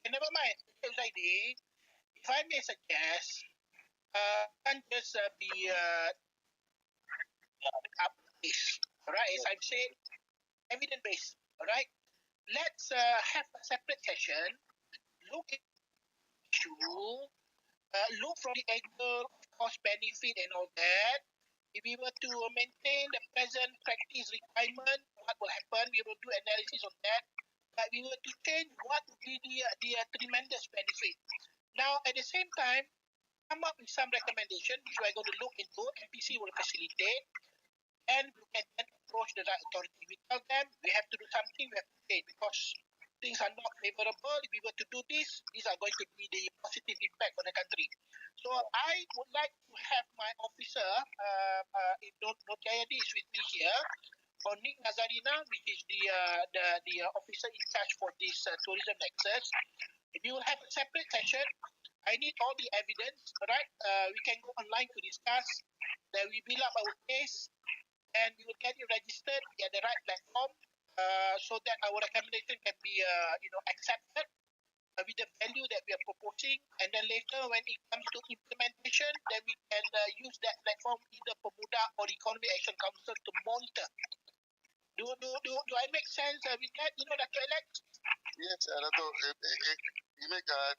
Okay, never mind. Cik Zaidi, if I may suggest, can't just be up-based, alright? As I've said, evidence-based, alright? Let's have a separate session, look at the issue, look from the angle of cost benefit and all that. If we were to maintain the present practice requirement, what will happen? We will do analysis on that. But we were to change what would be the tremendous benefit. Now, at the same time, come up with some recommendation which we're going to look into. MPC will facilitate, and we can then approach the right authority. We tell them we have to do something, we have to change because things are not favorable. If we were to do this, these are going to be the positive impact on the country. So I would like to have my officer, if Dr. Jayadi is with me here, or Nick Nazarina, which is the officer in charge for this tourism nexus. We will have a separate session. I need all the evidence, right? We can go online to discuss. Then we build up our case, and we will get it registered at the right platform, so that our recommendation can be, accepted with the value that we are proposing. And then later, when it comes to implementation, then we can use that platform, either Pemuda or Economic Action Council, to monitor. Do I make sense with that? Dr. Alex? Yes, Dato'.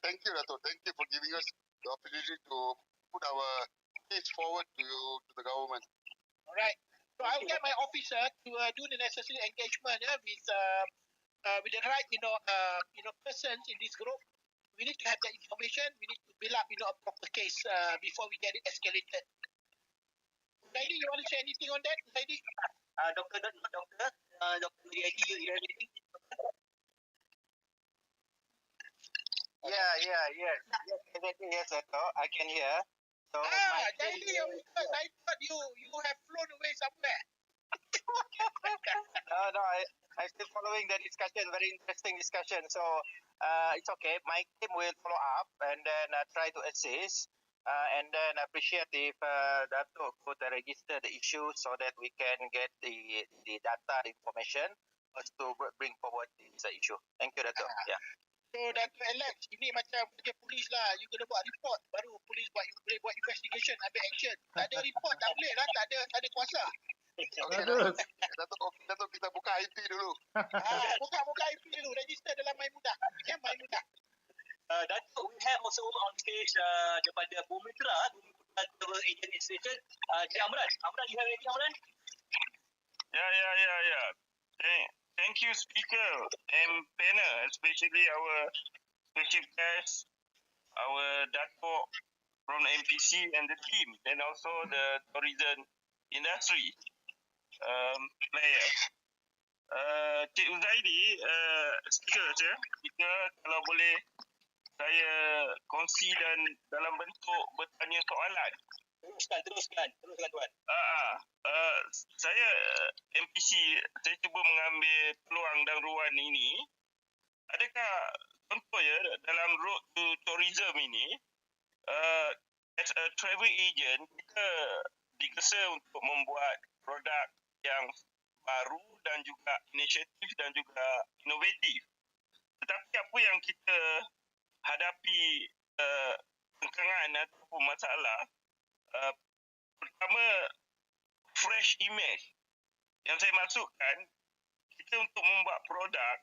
Thank you, Dato'. Thank you for giving us the opportunity to put our case forward to the government. All right. So I'll get my officer to do the necessary engagement with the right, persons in this group. We need to have that information. We need to build up, a proper case before we get it escalated. Zaidi, you want to say anything on that, Zaidi? Dr. Zaidi, you have anything? Yes, Dato', I can hear. So Zaidi, you're with us. I thought you have flown away somewhere. No, I'm still following the discussion, very interesting discussion. So it's okay. My team will follow up and then try to assist. And then appreciate if Dato' could register the issue so that we can get the data, the information, to bring forward this issue. Thank you, Dato'. Yeah. So Dr. Alex, ini macam kerja polis lah. You kena buat report, baru polis boleh buat investigation, ambil action. Tak ada report, tak boleh lah. Tak ada kuasa. Okay, Dato', kita buka IP dulu. Buka IP dulu. Register dalam MyMudah. Ya, MyMudah. Dato', we have also on stage daripada Bumitra Travel Agent Association, Cik Amran. Amran, you have anything, Amran? Yeah. Thank you, speaker and panel, especially our special guest, our Dato' from MPC and the team, and also the tourism industry player. Cik Uzaidi, speaker, kalau boleh saya kongsi dan dalam bentuk bertanya soalan. Teruskan tuan. Saya MPC, saya cuba mengambil peluang dan ruang ini. Adakah contoh ya dalam road to tourism ini, as a travel agent, kita digesa untuk membuat produk yang baru dan juga inisiatif dan juga inovatif. Tetapi apa yang kita hadapi tengkangan ataupun masalah, pertama, fresh image. Yang saya maksudkan, kita untuk membuat produk,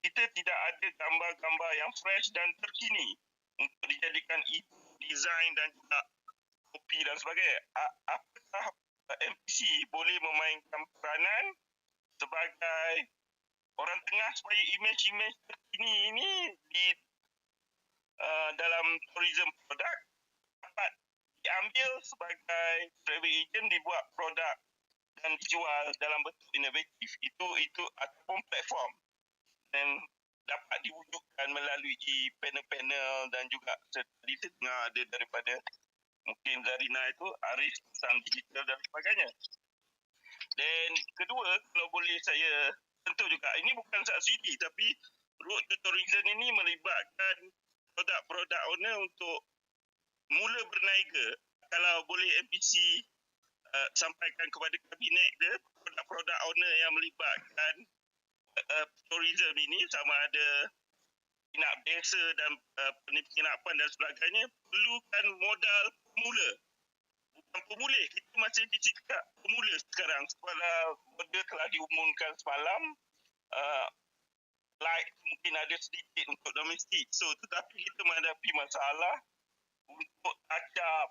kita tidak ada gambar-gambar yang fresh dan terkini untuk dijadikan design dan juga kopi dan sebagainya. Apakah MPC boleh memainkan peranan sebagai orang tengah supaya imej-imej terkini ini di dalam tourism produk dapat diambil sebagai travel agent, dibuat produk dan dijual dalam bentuk inovatif itu ataupun platform dan dapat diwujudkan melalui panel-panel dan juga tadi setengah ada daripada mungkin Zarina itu Arif tentang digital dan sebagainya. Dan kedua, kalau boleh saya sentuh juga, ini bukan subsidi tapi road to tourism ini melibatkan produk-produk owner untuk mula berniaga. Kalau boleh MPC sampaikan kepada kabinet dia, produk-produk owner yang melibatkan tourism ini sama ada nak desa dan penginapan dan sebagainya perlukan modal pemula. Bukan pemulih, kita masih di tingkat pemula sekarang. Setelah modal telah diumumkan semalam, like mungkin ada sedikit untuk domestik. So tetapi kita menghadapi masalah untuk touch up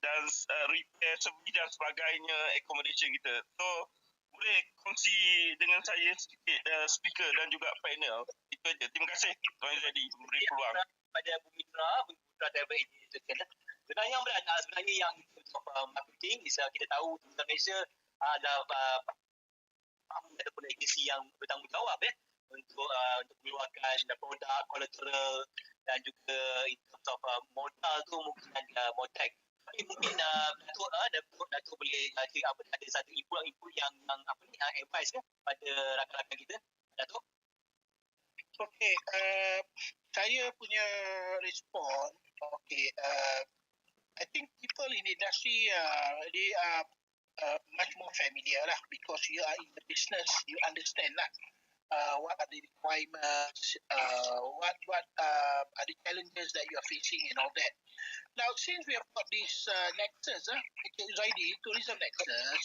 dan repair servis dan sebagainya accommodation kita. So boleh kongsi dengan saya sedikit speaker dan juga panel. Itu aja. Terima kasih Tuan Zadi memberi peluang. Pada Bumitra Travel Agency. Sebenarnya yang untuk marketing kita tahu di Malaysia ada ataupun agensi yang bertanggungjawab untuk mengeluarkan produk collateral dan juga in terms of modal tu mungkin ada modal. Tapi mungkin Datuk boleh ada satu input yang advice pada rakan-rakan kita, Datuk. Okey, saya punya respon. Okey, I think people in industry they are much more familiar lah because you are in the business, you understand lah. What are the requirements, what are the challenges that you are facing and all that. Now, since we have got this Nexus, Zaidi, Tourism Nexus,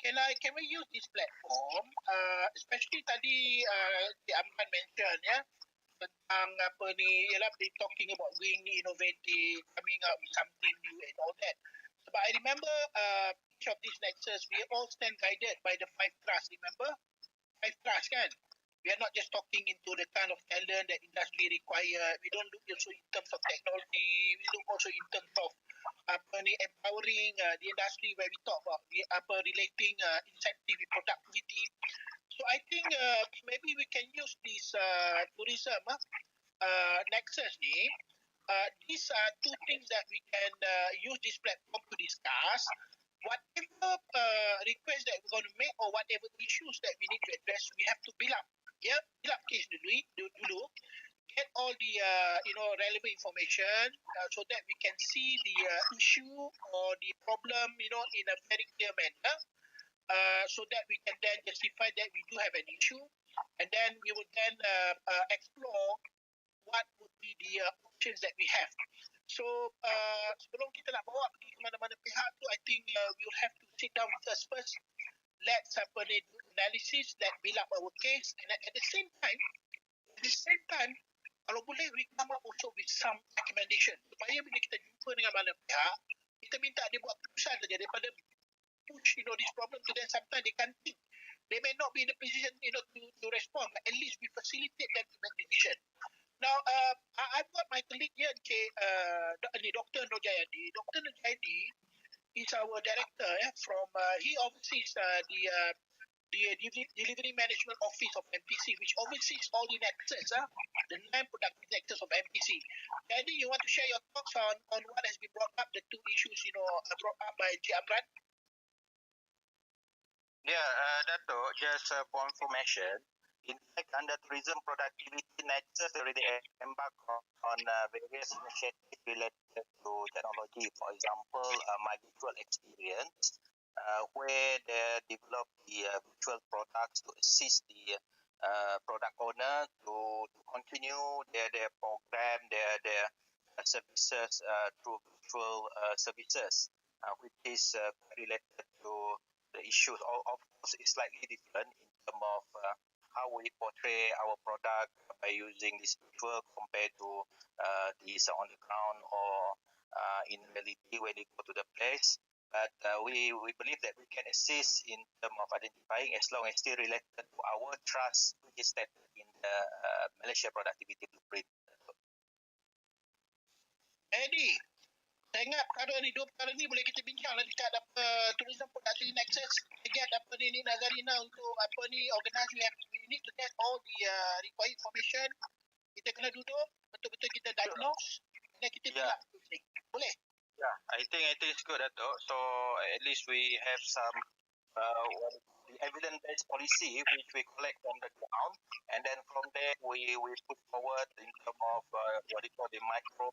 can we use this platform, especially tadi Cik Amran mention tentang they talking about being innovative, coming up with something new and all that. But I remember each of these Nexus, we all stand guided by the 5 trusts, remember? 5 trusts kan? We are not just talking into the kind of talent that industry require. We don't look also in terms of technology. We look also in terms of empowering the industry where we talk about relating incentive with productivity. So I think maybe we can use this tourism Nexus ni. These are 2 things that we can use this platform to discuss. Whatever request that we're going to make or whatever issues that we need to address, we have to build up case dulu, get all the relevant information so that we can see the issue or the problem in a very clear manner, so that we can then justify that we do have an issue, and then we will then explore what would be the options that we have. So sebelum kita nak bawa pergi ke mana-mana pihak tu, I think we will have to sit down with us first. Let's do analysis, let's build up our case, and at the same time, kalau boleh we come up also with some recommendation supaya bila kita jumpa dengan mana pihak, kita minta dia buat keputusan saja daripada push this problem to them. Sometimes they can't think. They may not be in the position to respond, but at least we facilitate them to make decision. Now, I've got my colleague here, Dr. Nojayadi. Dr. Nojayadi is our director from he oversees Delivery Management Office of MPC, which oversees all the nexus, the 9 productive nexus of MPC. Jadi, you want to share your thoughts on what has been brought up, the two issues, brought up by J. Amran? Yeah, Dato, just for information, in fact, under tourism productivity nexus already embarked on various initiatives related to technology. For example, my virtual experience, where they develop the virtual products to assist the product owner to continue their program, their services through virtual services, which is related to the issues. Of course, it's slightly different in terms of how we portray our product by using this virtual compared to this on the ground or in reality when they go to the place. But we believe that we can assist in terms of identifying as long as still related to our trust, which is stated in the Malaysia Productivity Blueprint. Eddie, saya ingat perkara ni, dua perkara ni boleh kita bincang lah dekat tourism production nexus. Get ni Nazarina untuk organize. We need to get all the required information. Kita kena duduk, betul-betul kita diagnose dan kita bilang. Boleh? Yeah, I think it's good, Dato. So at least we have some the evidence-based policy which we collect from the ground, and then from there we put forward in terms of what we call the micro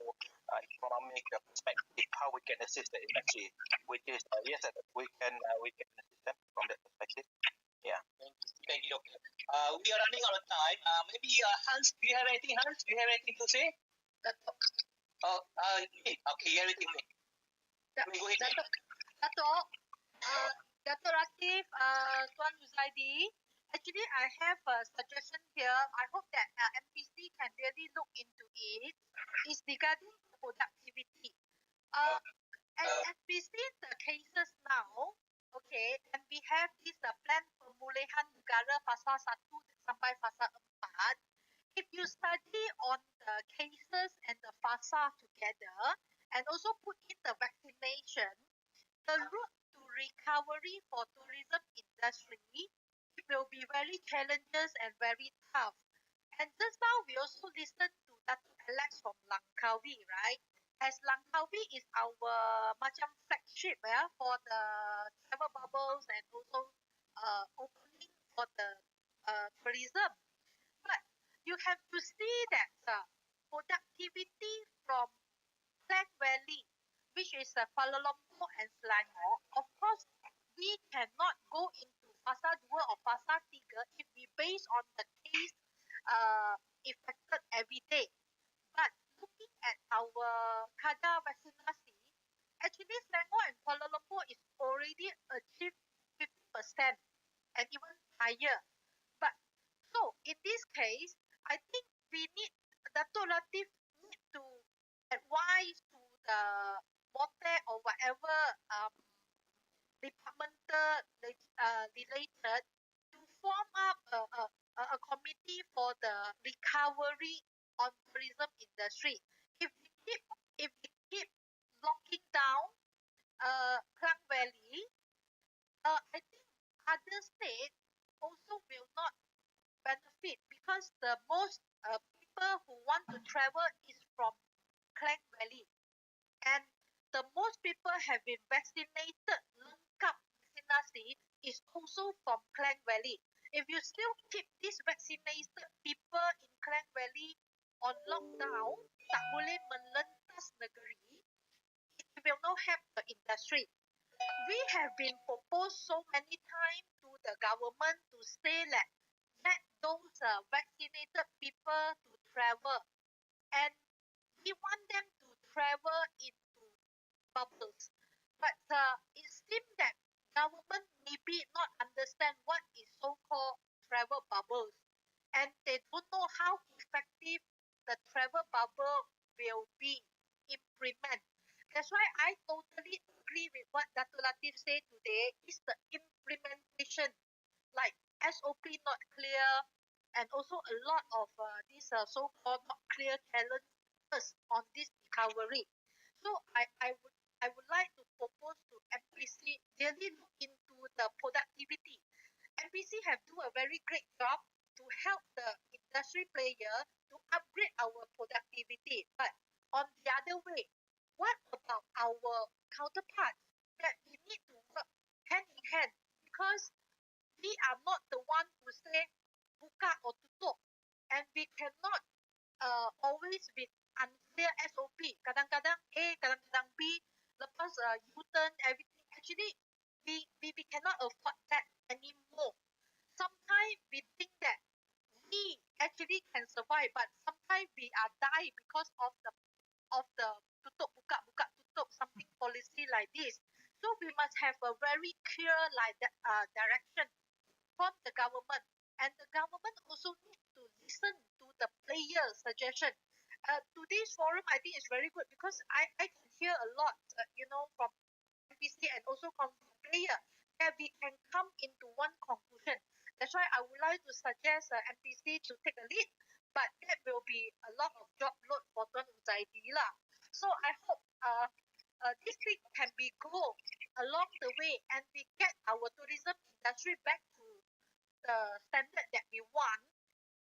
economic perspective, how we can assist the industry, which is yes, we can assist them from that perspective. Yeah. Thank you, Doctor. We are running out of time. Maybe Hans, do you have anything? Hans, do you have anything to say? Okay, everything. Go ahead. Dato' Latif, Tuan Huzaidi, actually I have a suggestion here. I hope that MPC can really look into it. It's regarding productivity. And MPC the cases now, okay, and we have this plan pemulihan negara fasa 1 sampai fasa 4. If you study on the cases and the fasa together and also put in the vaccination, the route to recovery for tourism industry, it will be very challenges and very tough. And just now we also listened to Dato' Alex from Langkawi, right? As Langkawi is our macam flagship for the travel bubbles and also opening for the tourism. But you have to see that productivity from Klang Valley, which is Kuala Lumpur and Selangor, of course, we cannot go into fasa 2 or fasa 3 if we base on the case affected every day. But looking at our kadar vaccinasi, actually Selangor and Kuala Lumpur is already achieved 50% and even higher. But so in this case, I think we need Dato' Latif need to advise to the MOTE or whatever departmental related to form up a committee for the recovery on tourism industry. If we keep locking down Klang Valley, I think other states also will not benefit because the most people who want to travel is from Klang Valley, and the most people have been vaccinated, lengkap vaksinasi, is also from Klang Valley. If you still keep these vaccinated people in Klang Valley on lockdown, tak boleh melentas negeri, it will not help the industry. We have been proposed so many times to the government to say that let those vaccinated people to travel, and we want them to travel into bubbles. But it seems that government maybe not understand what is so-called travel bubbles, and they don't know how effective the travel bubble will be implemented. That's why I totally agree with what Dato' Latif said today is the implementation, like SOP not clear, and also a lot of these so-called not clear challenges on this recovery. So I would like to propose to MPC really look into the productivity. MPC have do a very great job to help the industry player to upgrade our productivity. But on the other way, what about our counterparts that we need to work hand in hand, because we are not the one who say buka or tutup, and we cannot always with unclear SOP. Kadang-kadang A, kadang-kadang B, lepas U-turn, everything. Actually, we cannot afford that anymore. Sometimes we think that we actually can survive, but sometimes we are die because of the tutup buka tutup something policy like this. So we must have a very clear like direction from the government, and the government also needs to listen to the player suggestion. Today's forum I think is very good because I can hear a lot, from MPC and also from the player, that we can come into one conclusion. That's why I would like to suggest MPC to take a lead, but that will be a lot of job load for Tuan Uzaidi lah. So I hope this thing can be go along the way, and we get our tourism industry back to the standard that we want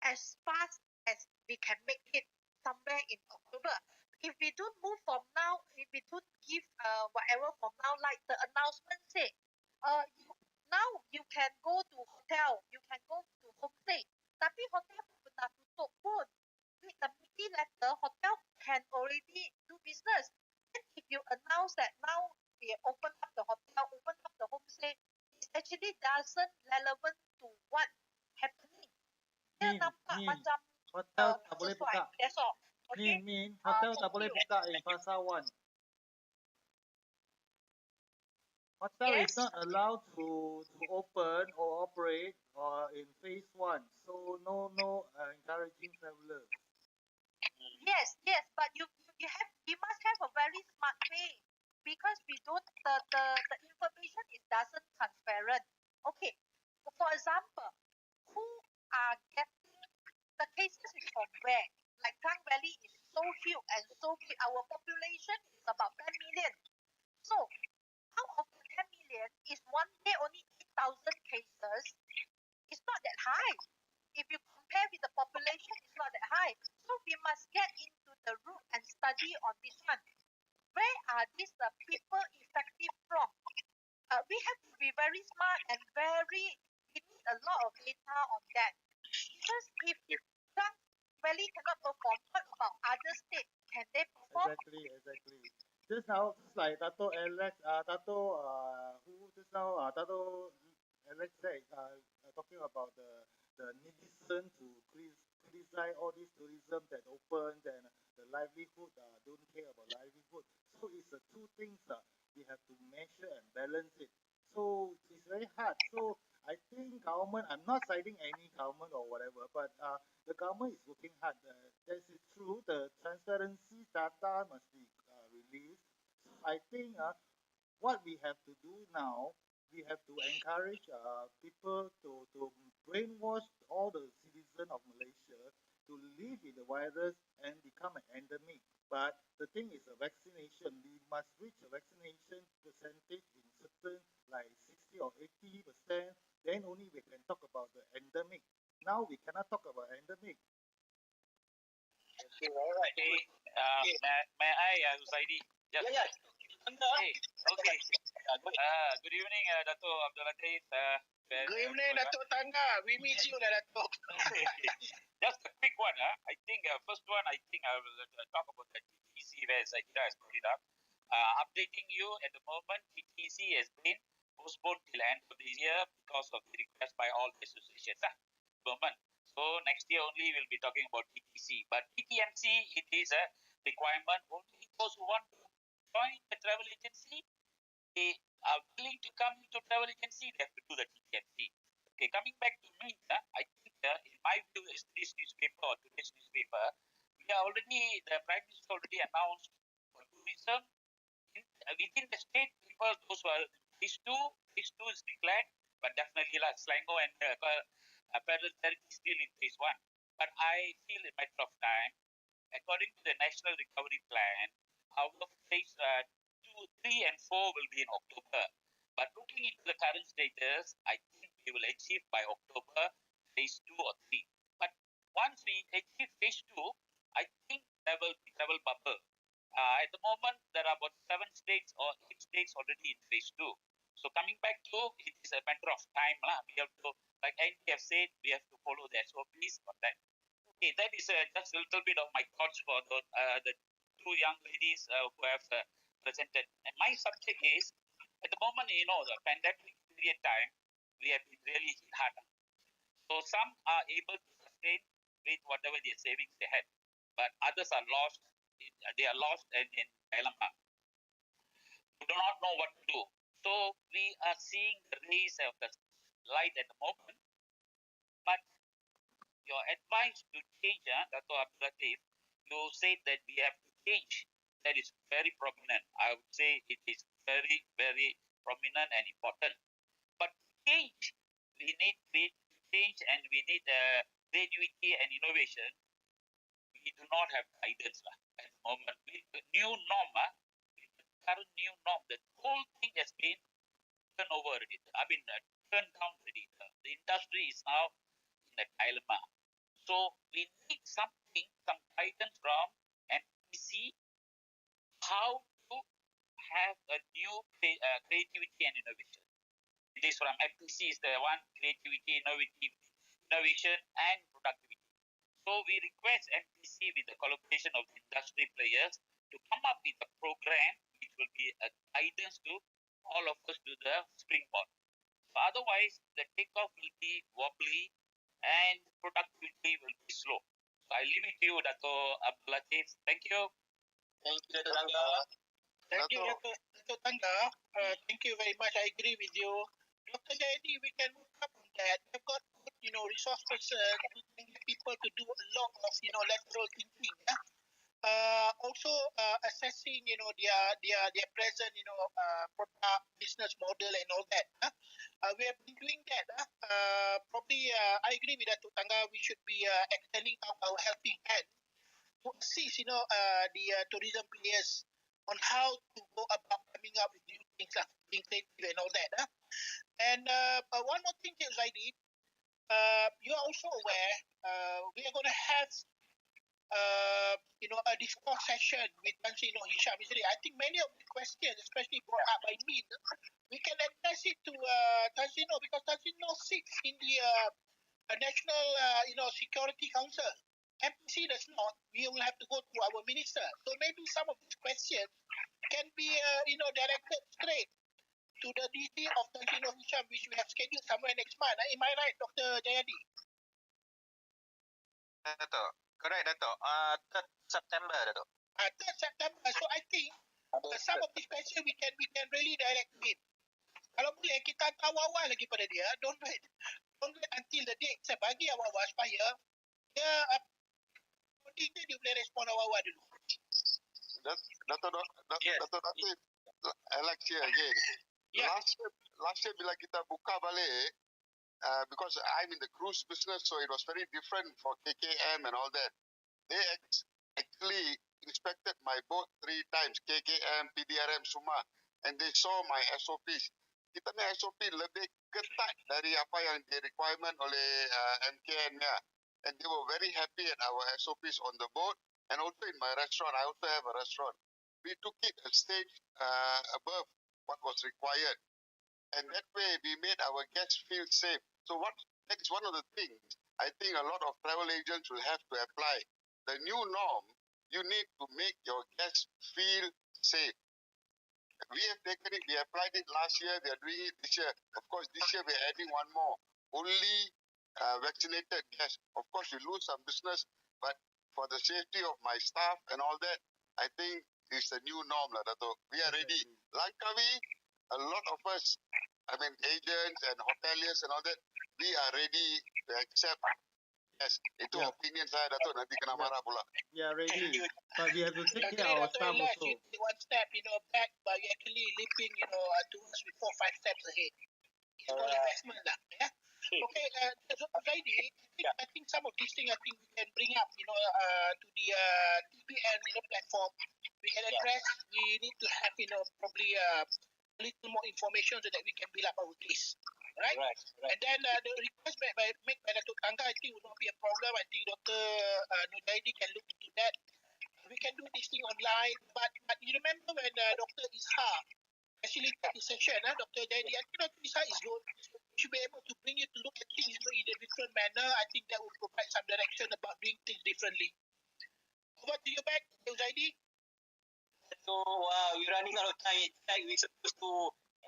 as fast as we can make it somewhere in October. If we don't move from now, if we don't give whatever from now, like the announcement say, now you can go to hotel, you can go to homestay, tapi hotel pun tutup pun. With the meeting letter, hotel can already do business. And if you announce that now we open up the hotel, open up the homestay, it actually doesn't relevant to what happening. Dia nampak macam hotel tak boleh sesuai. buka. That's all. Okay. Hotel tak boleh buka in Fasa 1. Hotel is not allowed to open or operate in phase 1. So no encouraging travelers. Yes, but you must have a very smart way, because we don't the information is doesn't transparent. Okay, for example, who are getting the cases is from where? Like Klang Valley is so huge and so big. Our population is about 10 million. So out of the 10 million, is one day only 8,000 cases. It's not that high. If you compare with the population, it's not that high. So we must get into the root and study on this one. Where are these people effective from? We have to be very smart and we need a lot of data on that. Because if Klang Valley cannot perform, what about other states? Can they perform? Exactly. Just now, just like Tato Alex, Tato Alex said, talking about the netizen to criticize all this tourism that opens and the livelihood, don't care about livelihood. So it's the two things we have to measure and balance it. So it's very hard. So I think government, I'm not citing any government or whatever, but the government is working hard. That is true. The transparency data must be released. So I think what we have to do now, we have to encourage people to brainwash all the citizens of Malaysia to live with the virus and become an endemic. But the thing is, a vaccination, we must reach a vaccination percentage in certain like 60 or 80%, then only we can talk about the endemic. Now we cannot talk about endemic. Okay, all right. Okay, may I, Uzaidi? Yes. Yeah. Okay. Good evening, Dato' Abdul Latif. Good evening, Dato' Tangga. We miss you, Dato'. Just a quick one. I think first one, I will talk about the TTC where Zaida has put it up. Updating you at the moment, TTC has been postponed till end of the year because of the request by all the associations. Moment. So next year only we'll be talking about TTC. But TTMC, it is a requirement only those who want to join the travel agency, they are willing to come into travel agency, they have to do the TTMC. Okay, coming back to me, I think in my view, yesterday's newspaper or today's newspaper, we are already, the Prime Minister already announced for tourism within the state, people, those who are phase 2 is declared, but definitely Selangor and Pedal Therapy still in phase 1. But I feel a matter of time, according to the National Recovery Plan, our phase 2, 3 and 4 will be in October. But looking into the current status, I think we will achieve by October phase 2 or 3. But once we achieve phase 2, I think there will be travel bubble. At the moment, there are about 7 states or 8 states already in phase 2. So coming back to, it is a matter of time. We have to, like Andy have said, we have to follow the SOPs for that. Okay, that is just a little bit of my thoughts for the two young ladies who have presented. And my subject is, at the moment, the pandemic period time, we have been really hit hard. So some are able to sustain with whatever their savings they had, but others are lost. They are lost and in dilemma. We do not know what to do. So we are seeing the rays of the light at the moment, but your advice to change, Dr. Abdul Latif, you said that we have to change. That is very prominent. I would say it is very, very prominent and important. But change, we need change and we need creativity and innovation. We do not have guidance at the moment. With the new norm, with the current new norm, the whole thing has been turned over already. Turned down already. The industry is now in a dilemma. So we need something, some guidance from MPC, how to have a new creativity and innovation. It is from MPC is the one, creativity, innovation and productivity. So we request MPC with the collaboration of the industry players to come up with a program which will be a guidance to all of us to the springboard. So otherwise, the takeoff will be wobbly and productivity will be slow. So I leave it to you, Dato' Abdul Latif. Thank you. Thank you, Dr. Tangga. Thank you, Dr. Tangga. Thank you very much. I agree with you. Dr. Jayadi, we can work up on that. We've got good, resource person who can get people to do a lot of, lateral thinking. Also assessing, their present, product, business model and all that. We have been doing that. Probably, I agree with Dr. Tangga. We should be extending out our helping hand to assist, the tourism players on how to go about coming up with new things, being creative and all that. And one more thing, Zaidi, you are also aware we are going to have a discourse session with Tan Sri Hisham. I think many of the questions, especially brought up by me, we can address it to Tan Sri because Tan Sri sits in the National Security Council. MPC does not. We will have to go to our minister. So maybe some of these questions can be directed straight to the DC of Tan Sri Hisham, which we have scheduled somewhere next month. Am I right, Dr. Jayadi? Dato'. Correct, Dato'. 3rd September, Dato'. 3rd September. So I think some of these questions we can really direct him. Kalau boleh kita hantar awal-awal lagi pada dia. Don't wait until the date. Saya bagi awal-awal supaya dia dia boleh respon awal-awal dulu. Dato' Latif, Alex here again. Yeah. Last year bila kita buka balik, because I'm in the cruise business, so it was very different for KKM and all that. They actually inspected my boat 3 times, KKM, PDRM semua, and they saw my SOPs. Kita punya SOP lebih ketat dari apa yang di requirement oleh MKN-nya. And they were very happy at our SOPs on the boat and also in my restaurant. I also have a restaurant. We took it a stage above what was required. And that way we made our guests feel safe. So that is one of the things I think a lot of travel agents will have to apply. The new norm, you need to make your guests feel safe. We have taken it, we applied it last year, we are doing it this year. Of course, this year we are adding one more. Only vaccinated guests. Of course, you lose some business, but for the safety of my staff and all that, I think it's the new norm, Dato'. We are ready. Langkawi, a lot of us, agents and hoteliers and all that, we are ready to accept. Yes, itu opinion saya, Dato', nanti kena marah pula. We are ready, but we have to take care of our staff also. You take one step, back, but you're actually leaping, towards 4-5 steps ahead. It's called investment, yeah. Okay, Zaidi, I think some of these things we can bring up, to the TPN, platform. We can address. We need to have, probably a little more information so that we can build up our case. right? Right. And then the request made by Datuk Tangga, I think would not be a problem. I think Dr. Nudaidi can look into that. We can do this thing online, but you remember when Dr. Isha facilitated this session, Dr. Nudaidi, I think Dr. Isha is good. We should be able to bring you to look at things in a different manner. I think that will provide some direction about doing things differently. Over to you back, Dr. Nudaidi. So, we're running out of time. It's like we're supposed to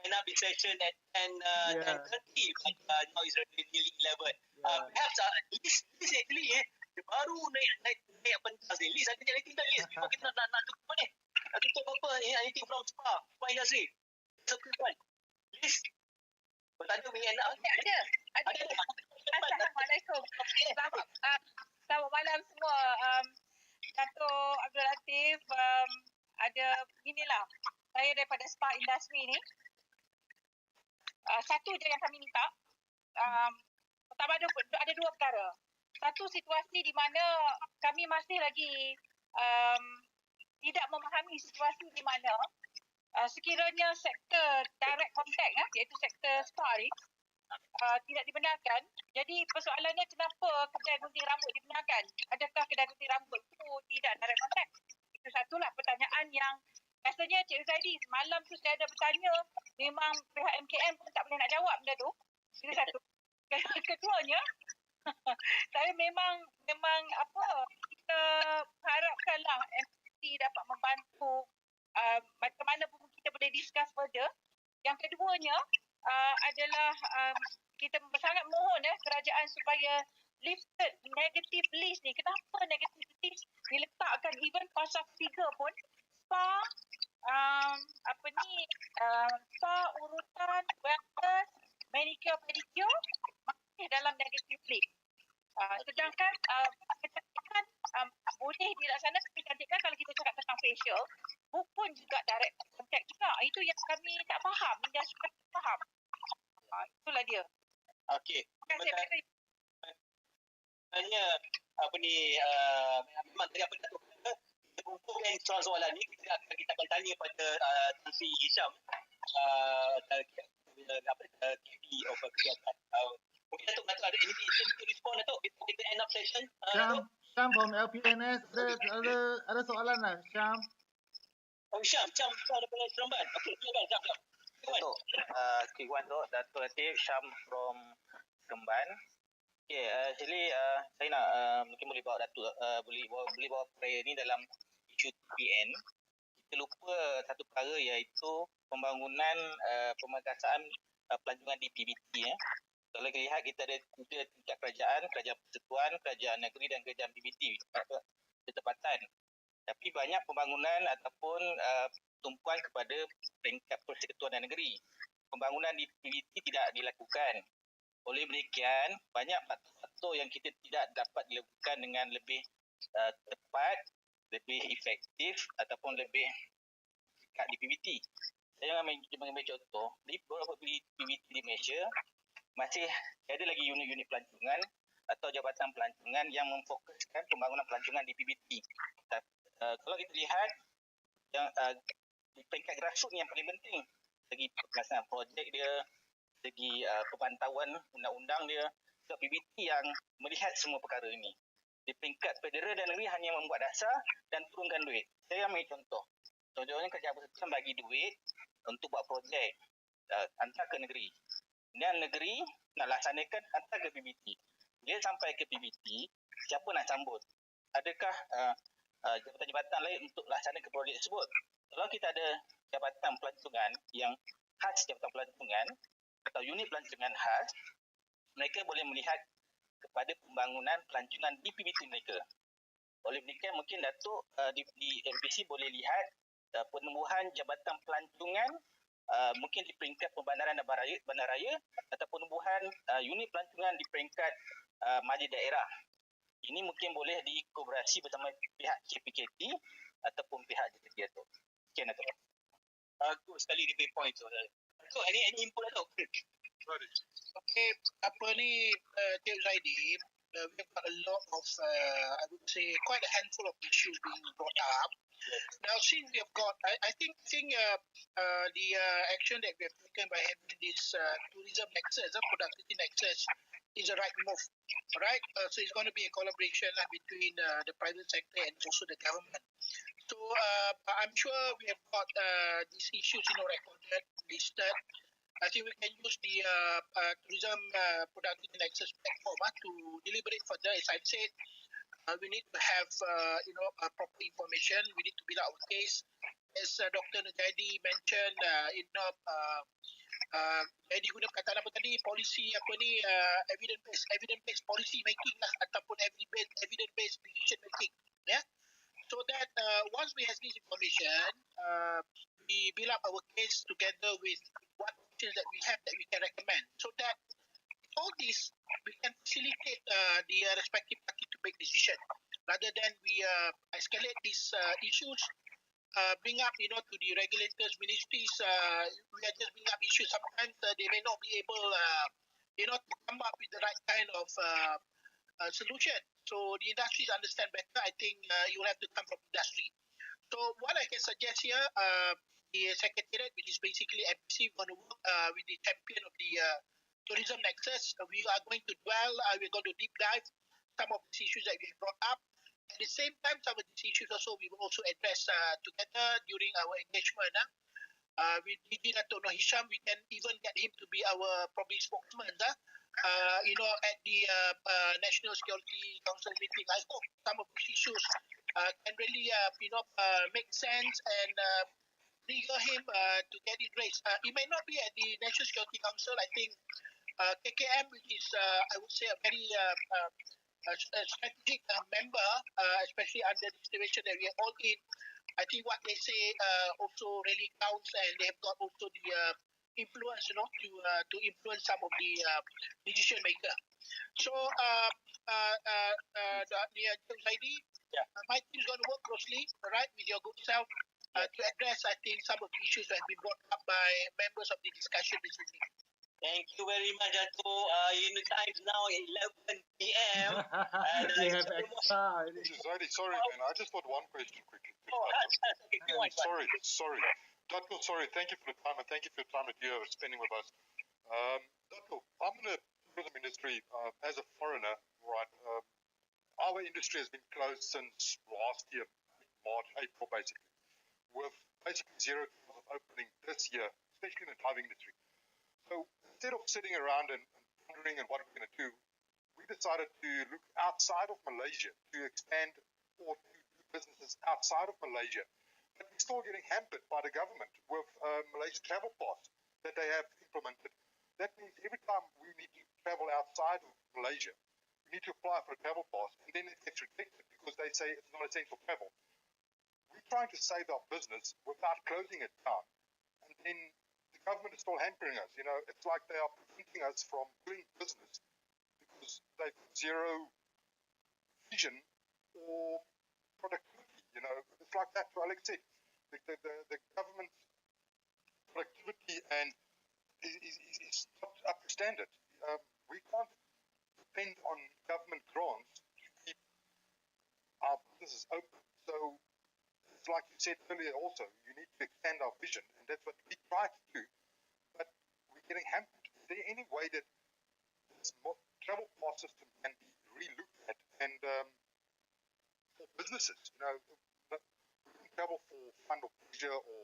end up the session at 10:30, but now it's already nearly 11. Perhaps Liz actually dia baru naik pentas ni. Liz, ada anything tak Liz? Before kita nak tutup ni. Nak tutup apa? Anything from Spa industry? Subscribe. Liz? Kalau tak ada, we end up. Ada. Assalamualaikum. Selamat malam semua. Dato' Abdul Latif, ada inilah, saya daripada Spa Industry ni. Satu je yang kami minta. Pertama ada dua perkara. Satu, situasi di mana kami masih lagi tidak memahami situasi di mana sekiranya sektor direct contact iaitu sektor spa ni tidak dibenarkan. Jadi persoalannya, kenapa kedai gunting rambut dibenarkan? Adakah kedai gunting rambut itu tidak direct contact? Itu satulah pertanyaan yang rasanya Cik Zaidi semalam tu saya ada bertanya, memang pihak MKM pun tak boleh nak jawab benda tu. Itu satu. Keduanya, saya memang kita harapkanlah MPC dapat membantu macam mana pun kita boleh discuss further. Yang keduanya adalah kita sangat mohon kerajaan supaya lifted negative list ni. Kenapa negative list diletakkan even pasal 3 pun spa spa, urutan, wellness, manicure, pedicure masih dalam negative list. Sedangkan kecantikan boleh dilaksanakan kecantikan kalau kita cakap tentang facial, pun juga direct contact juga. Itu yang kami tak faham, industri tak faham. Itulah dia. Okey. Sebenarnya memang tadi apa Datuk kata, kita kumpulkan soalan-soalan ni, kita akan tanya pada Tan Sri Hisham, KP of Kesihatan. Mungkin Datuk ada anything to respond Datuk before kita end up session. Syam from LPNS, ada soalan lah, Syam. Oh, Syam daripada Seremban. Okey, silakan Syam. Datuk, quick one tu, Datuk Latif, Syam from Seremban. Okay, actually saya nak mungkin boleh bawa Datuk, boleh bawa prayer ni dalam isu TPN. Kita lupa satu perkara iaitu pembangunan pemegahsaan pelancongan di PBT. Kalau kita lihat, kita ada 3 tingkat kerajaan persekutuan, kerajaan negeri dan kerajaan PBT bertepatan. Tapi banyak pembangunan ataupun tumpuan kepada peringkat persekutuan dan negeri. Pembangunan di PBT tidak dilakukan. Oleh demikian, banyak faktor yang kita tidak dapat dilakukan dengan lebih tepat, lebih efektif ataupun lebih dekat di PBT. Saya mengambil contoh, di beberapa PBT di Malaysia, masih ada lagi unit-unit pelancongan atau jabatan pelancongan yang memfokuskan pembangunan pelancongan di PBT. Kalau kita lihat, yang di peringkat grassroots yang paling penting, segi pelaksanaan projek dia, segi pemantauan undang-undang dia, sebab PBT yang melihat semua perkara ini. Di peringkat federal dan negeri hanya membuat dasar dan turunkan duit. Saya ambil contoh. Contohnya kerajaan persekutuan bagi duit untuk buat projek hantar ke negeri. Dan negeri nak laksanakan hantar ke PBT. Dia sampai ke PBT, siapa nak sambut? Adakah jabatan-jabatan lain untuk laksanakan projek tersebut? Kalau kita ada jabatan pelancongan yang khas jabatan pelancongan atau unit pelancongan khas, mereka boleh melihat kepada pembangunan pelancongan di PBT mereka. Oleh demikian, mungkin Datuk di MPC boleh lihat penumbuhan jabatan pelancongan mungkin di peringkat pembandaran dan bandaraya atau penumbuhan unit pelancongan di peringkat majlis daerah. Ini mungkin boleh dikolaborasi bersama pihak KPKT ataupun pihak JKT Datuk. Sekian Datuk. Bagus sekali dia point tu. Datuk, any input Datuk? Okay, Cik Zaidi, we've got a lot of, I would say, quite a handful of issues being brought up. Now, since we have got, I think the action that we have taken by having this tourism nexus, productivity nexus, is the right move, right? So it's going to be a collaboration between the private sector and also the government. So I'm sure we have got these issues, recorded, listed. I think we can use the tourism productivity nexus platform to deliberate further. As I said, we need to have proper information. We need to build our case. As Dr. Najadi mentioned, jadi guna perkataan apa tadi, polisi apa ni, evidence based policy making lah, ataupun evidence based decision making, yeah. So that once we have this information, we build up our case together with what options that we have that we can recommend, so that all this we can facilitate the respective party to make decision, rather than we escalate these issues, bring up to the regulators, ministries. We are just bring up issues. Sometimes they may not be able to come up with the right kind of solution. So the industries understand better. I think you will have to come from industry. So what I can suggest here, the secretariat, which is basically MPC, going to work with the champion of the tourism nexus. We are going to dwell, we're going to deep dive some of these issues that we brought up. At the same time, some of these issues also we will also address together during our engagement. With DG Dato' Noh Hisham, we can even get him to be our probably spokesman. At the National Security Council meeting. I hope some of these issues can really, make sense and trigger him to get it raised. It may not be at the National Security Council. I think KKM, which is, I would say, a very a strategic member, especially under the situation that we are all in. I think what they say also really counts, and they have got also the influence, to influence some of the decision maker. So, the ID, my team is going to work closely, right, with your good self to address, I think, some of the issues that have been brought up by members of the discussion this evening. Thank you very much, Dato'. In the time is now 11 p.m. and we have extra. Sorry, man. I just got one question quickly. Sorry. Dato', sorry. Thank you for the time, and thank you for the time that you are spending with us. Dato', I'm in the tourism industry as a foreigner, right? Our industry has been closed since last year, March, April, basically, with basically zero opening this year, especially in the diving industry. So instead of sitting around and wondering what we're going to do, we decided to look outside of Malaysia to expand or to do businesses outside of Malaysia. But we're still getting hampered by the government with Malaysia Travel Pass that they have implemented. That means every time we need to travel outside of Malaysia, we need to apply for a travel pass, and then it gets rejected because they say it's not essential travel. We're trying to save our business without closing it down, and then the government is still hampering us. It's like they are preventing us from doing business because they've zero vision or productivity. It's like that. So Alex said, the government productivity and is not up to standard. We can't depend on government grants to keep our businesses open. So it's like you said earlier also, you need to extend our vision, and that's what we try to do, but we're getting hampered. Is there any way that this travel pass system can be re-looked at and for businesses, we can travel for fun or pleasure or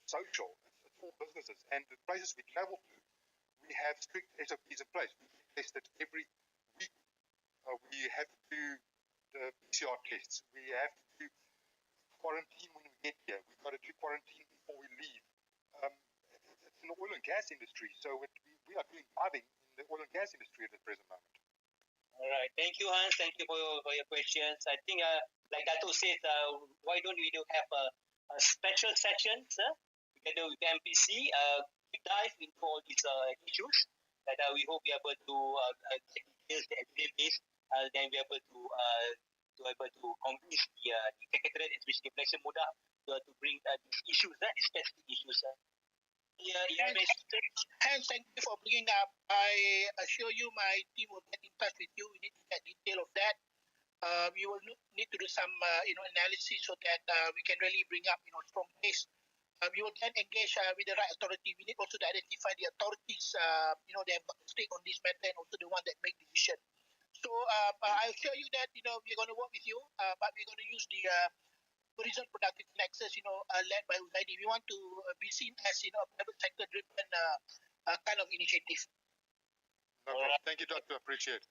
social, it's for businesses, and the places we travel to, we have strict SOPs in place. We test it every week. We have to do the PCR tests. We have to do quarantine when we get here. We've got to do quarantine before we leave. It's in the oil and gas industry, so we are doing diving in the oil and gas industry at the present moment. All right. Thank you, Hans. Thank you for your questions. I think, like Dato' said, why don't we have a special session together with MPC, deep dive into all these issues that we hope we are able to get details, the evidence base, then we are able to convince the secretariat, especially Malaysia Muda, to bring these issues, these specific issues. Hans, thank you for bringing up. I assure you my team will get in touch with you. We need to get detail of that. we will need to do some analysis so that we can really bring up strong case. We will then engage with the right authority. We need also to identify the authorities, they have got the stake on this matter and also the one that make decision. So I'll assure you that we're going to work with you, but we're going to use the tourism productive nexus, led by Uzaidi. We want to be seen as a private sector driven kind of initiative. No problem. Thank you, Doctor. Appreciate it.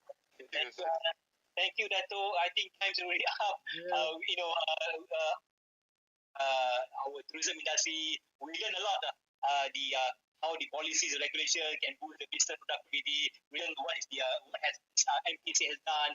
Thank you, Dato. I think time's already up. Yeah. Our tourism industry, we learn a lot. How the policies and regulation can boost the business productivity. We learn what has MPC has done.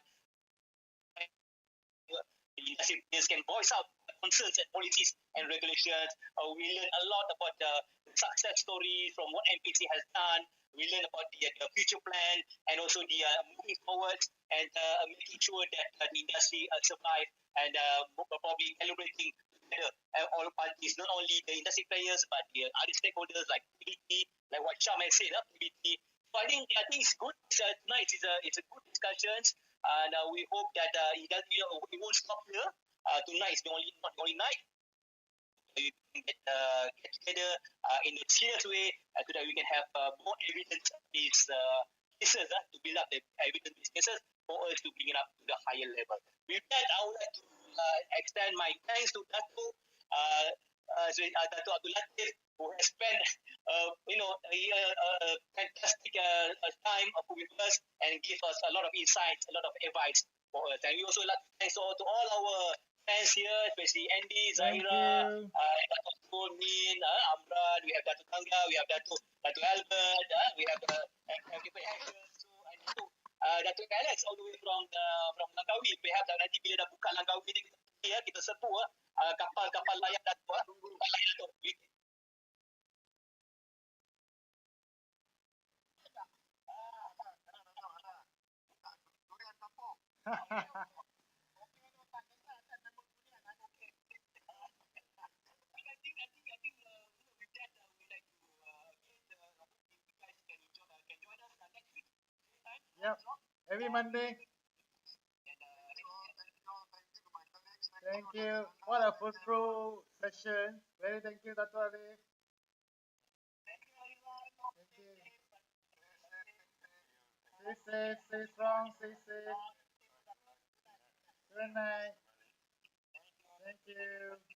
The industry players can voice out concerns and policies and regulations. We learn a lot about the success stories from what MPC has done. We learn about the future plan and also the moving forward and making sure that the industry survive and probably calibrating together all parties, not only the industry players but the other stakeholders like PBT, like what Sham has said, PBT. So I think it's good. Tonight it's a good discussion, and we hope that it won't stop here. Tonight is not the only night. We can get together in a serious way so that we can have more evidence of these cases to build up the evidence of these cases for us to bring it up to the higher level. With that, I would like to extend my thanks to Dato Abdul Latif, who has spent a fantastic time with us and give us a lot of insights, a lot of advice for us. And we also like to thank to all our fans here, especially Andy, Zahira, Dato Min, Amran, we have Dato Tangga, we have Dato Albert, we have different hackers. So, and Dato Alex all the way from Langkawi. Perhaps nanti bila dah buka Langkawi ni kita serbu kapal layar Dato. Kapal layar Dato. Yep. Every Monday. Thank you. What a fruitful session. Very thank you, Dr. Ali. Thank you. Stay safe, stay strong, stay safe. Good night. Thank you.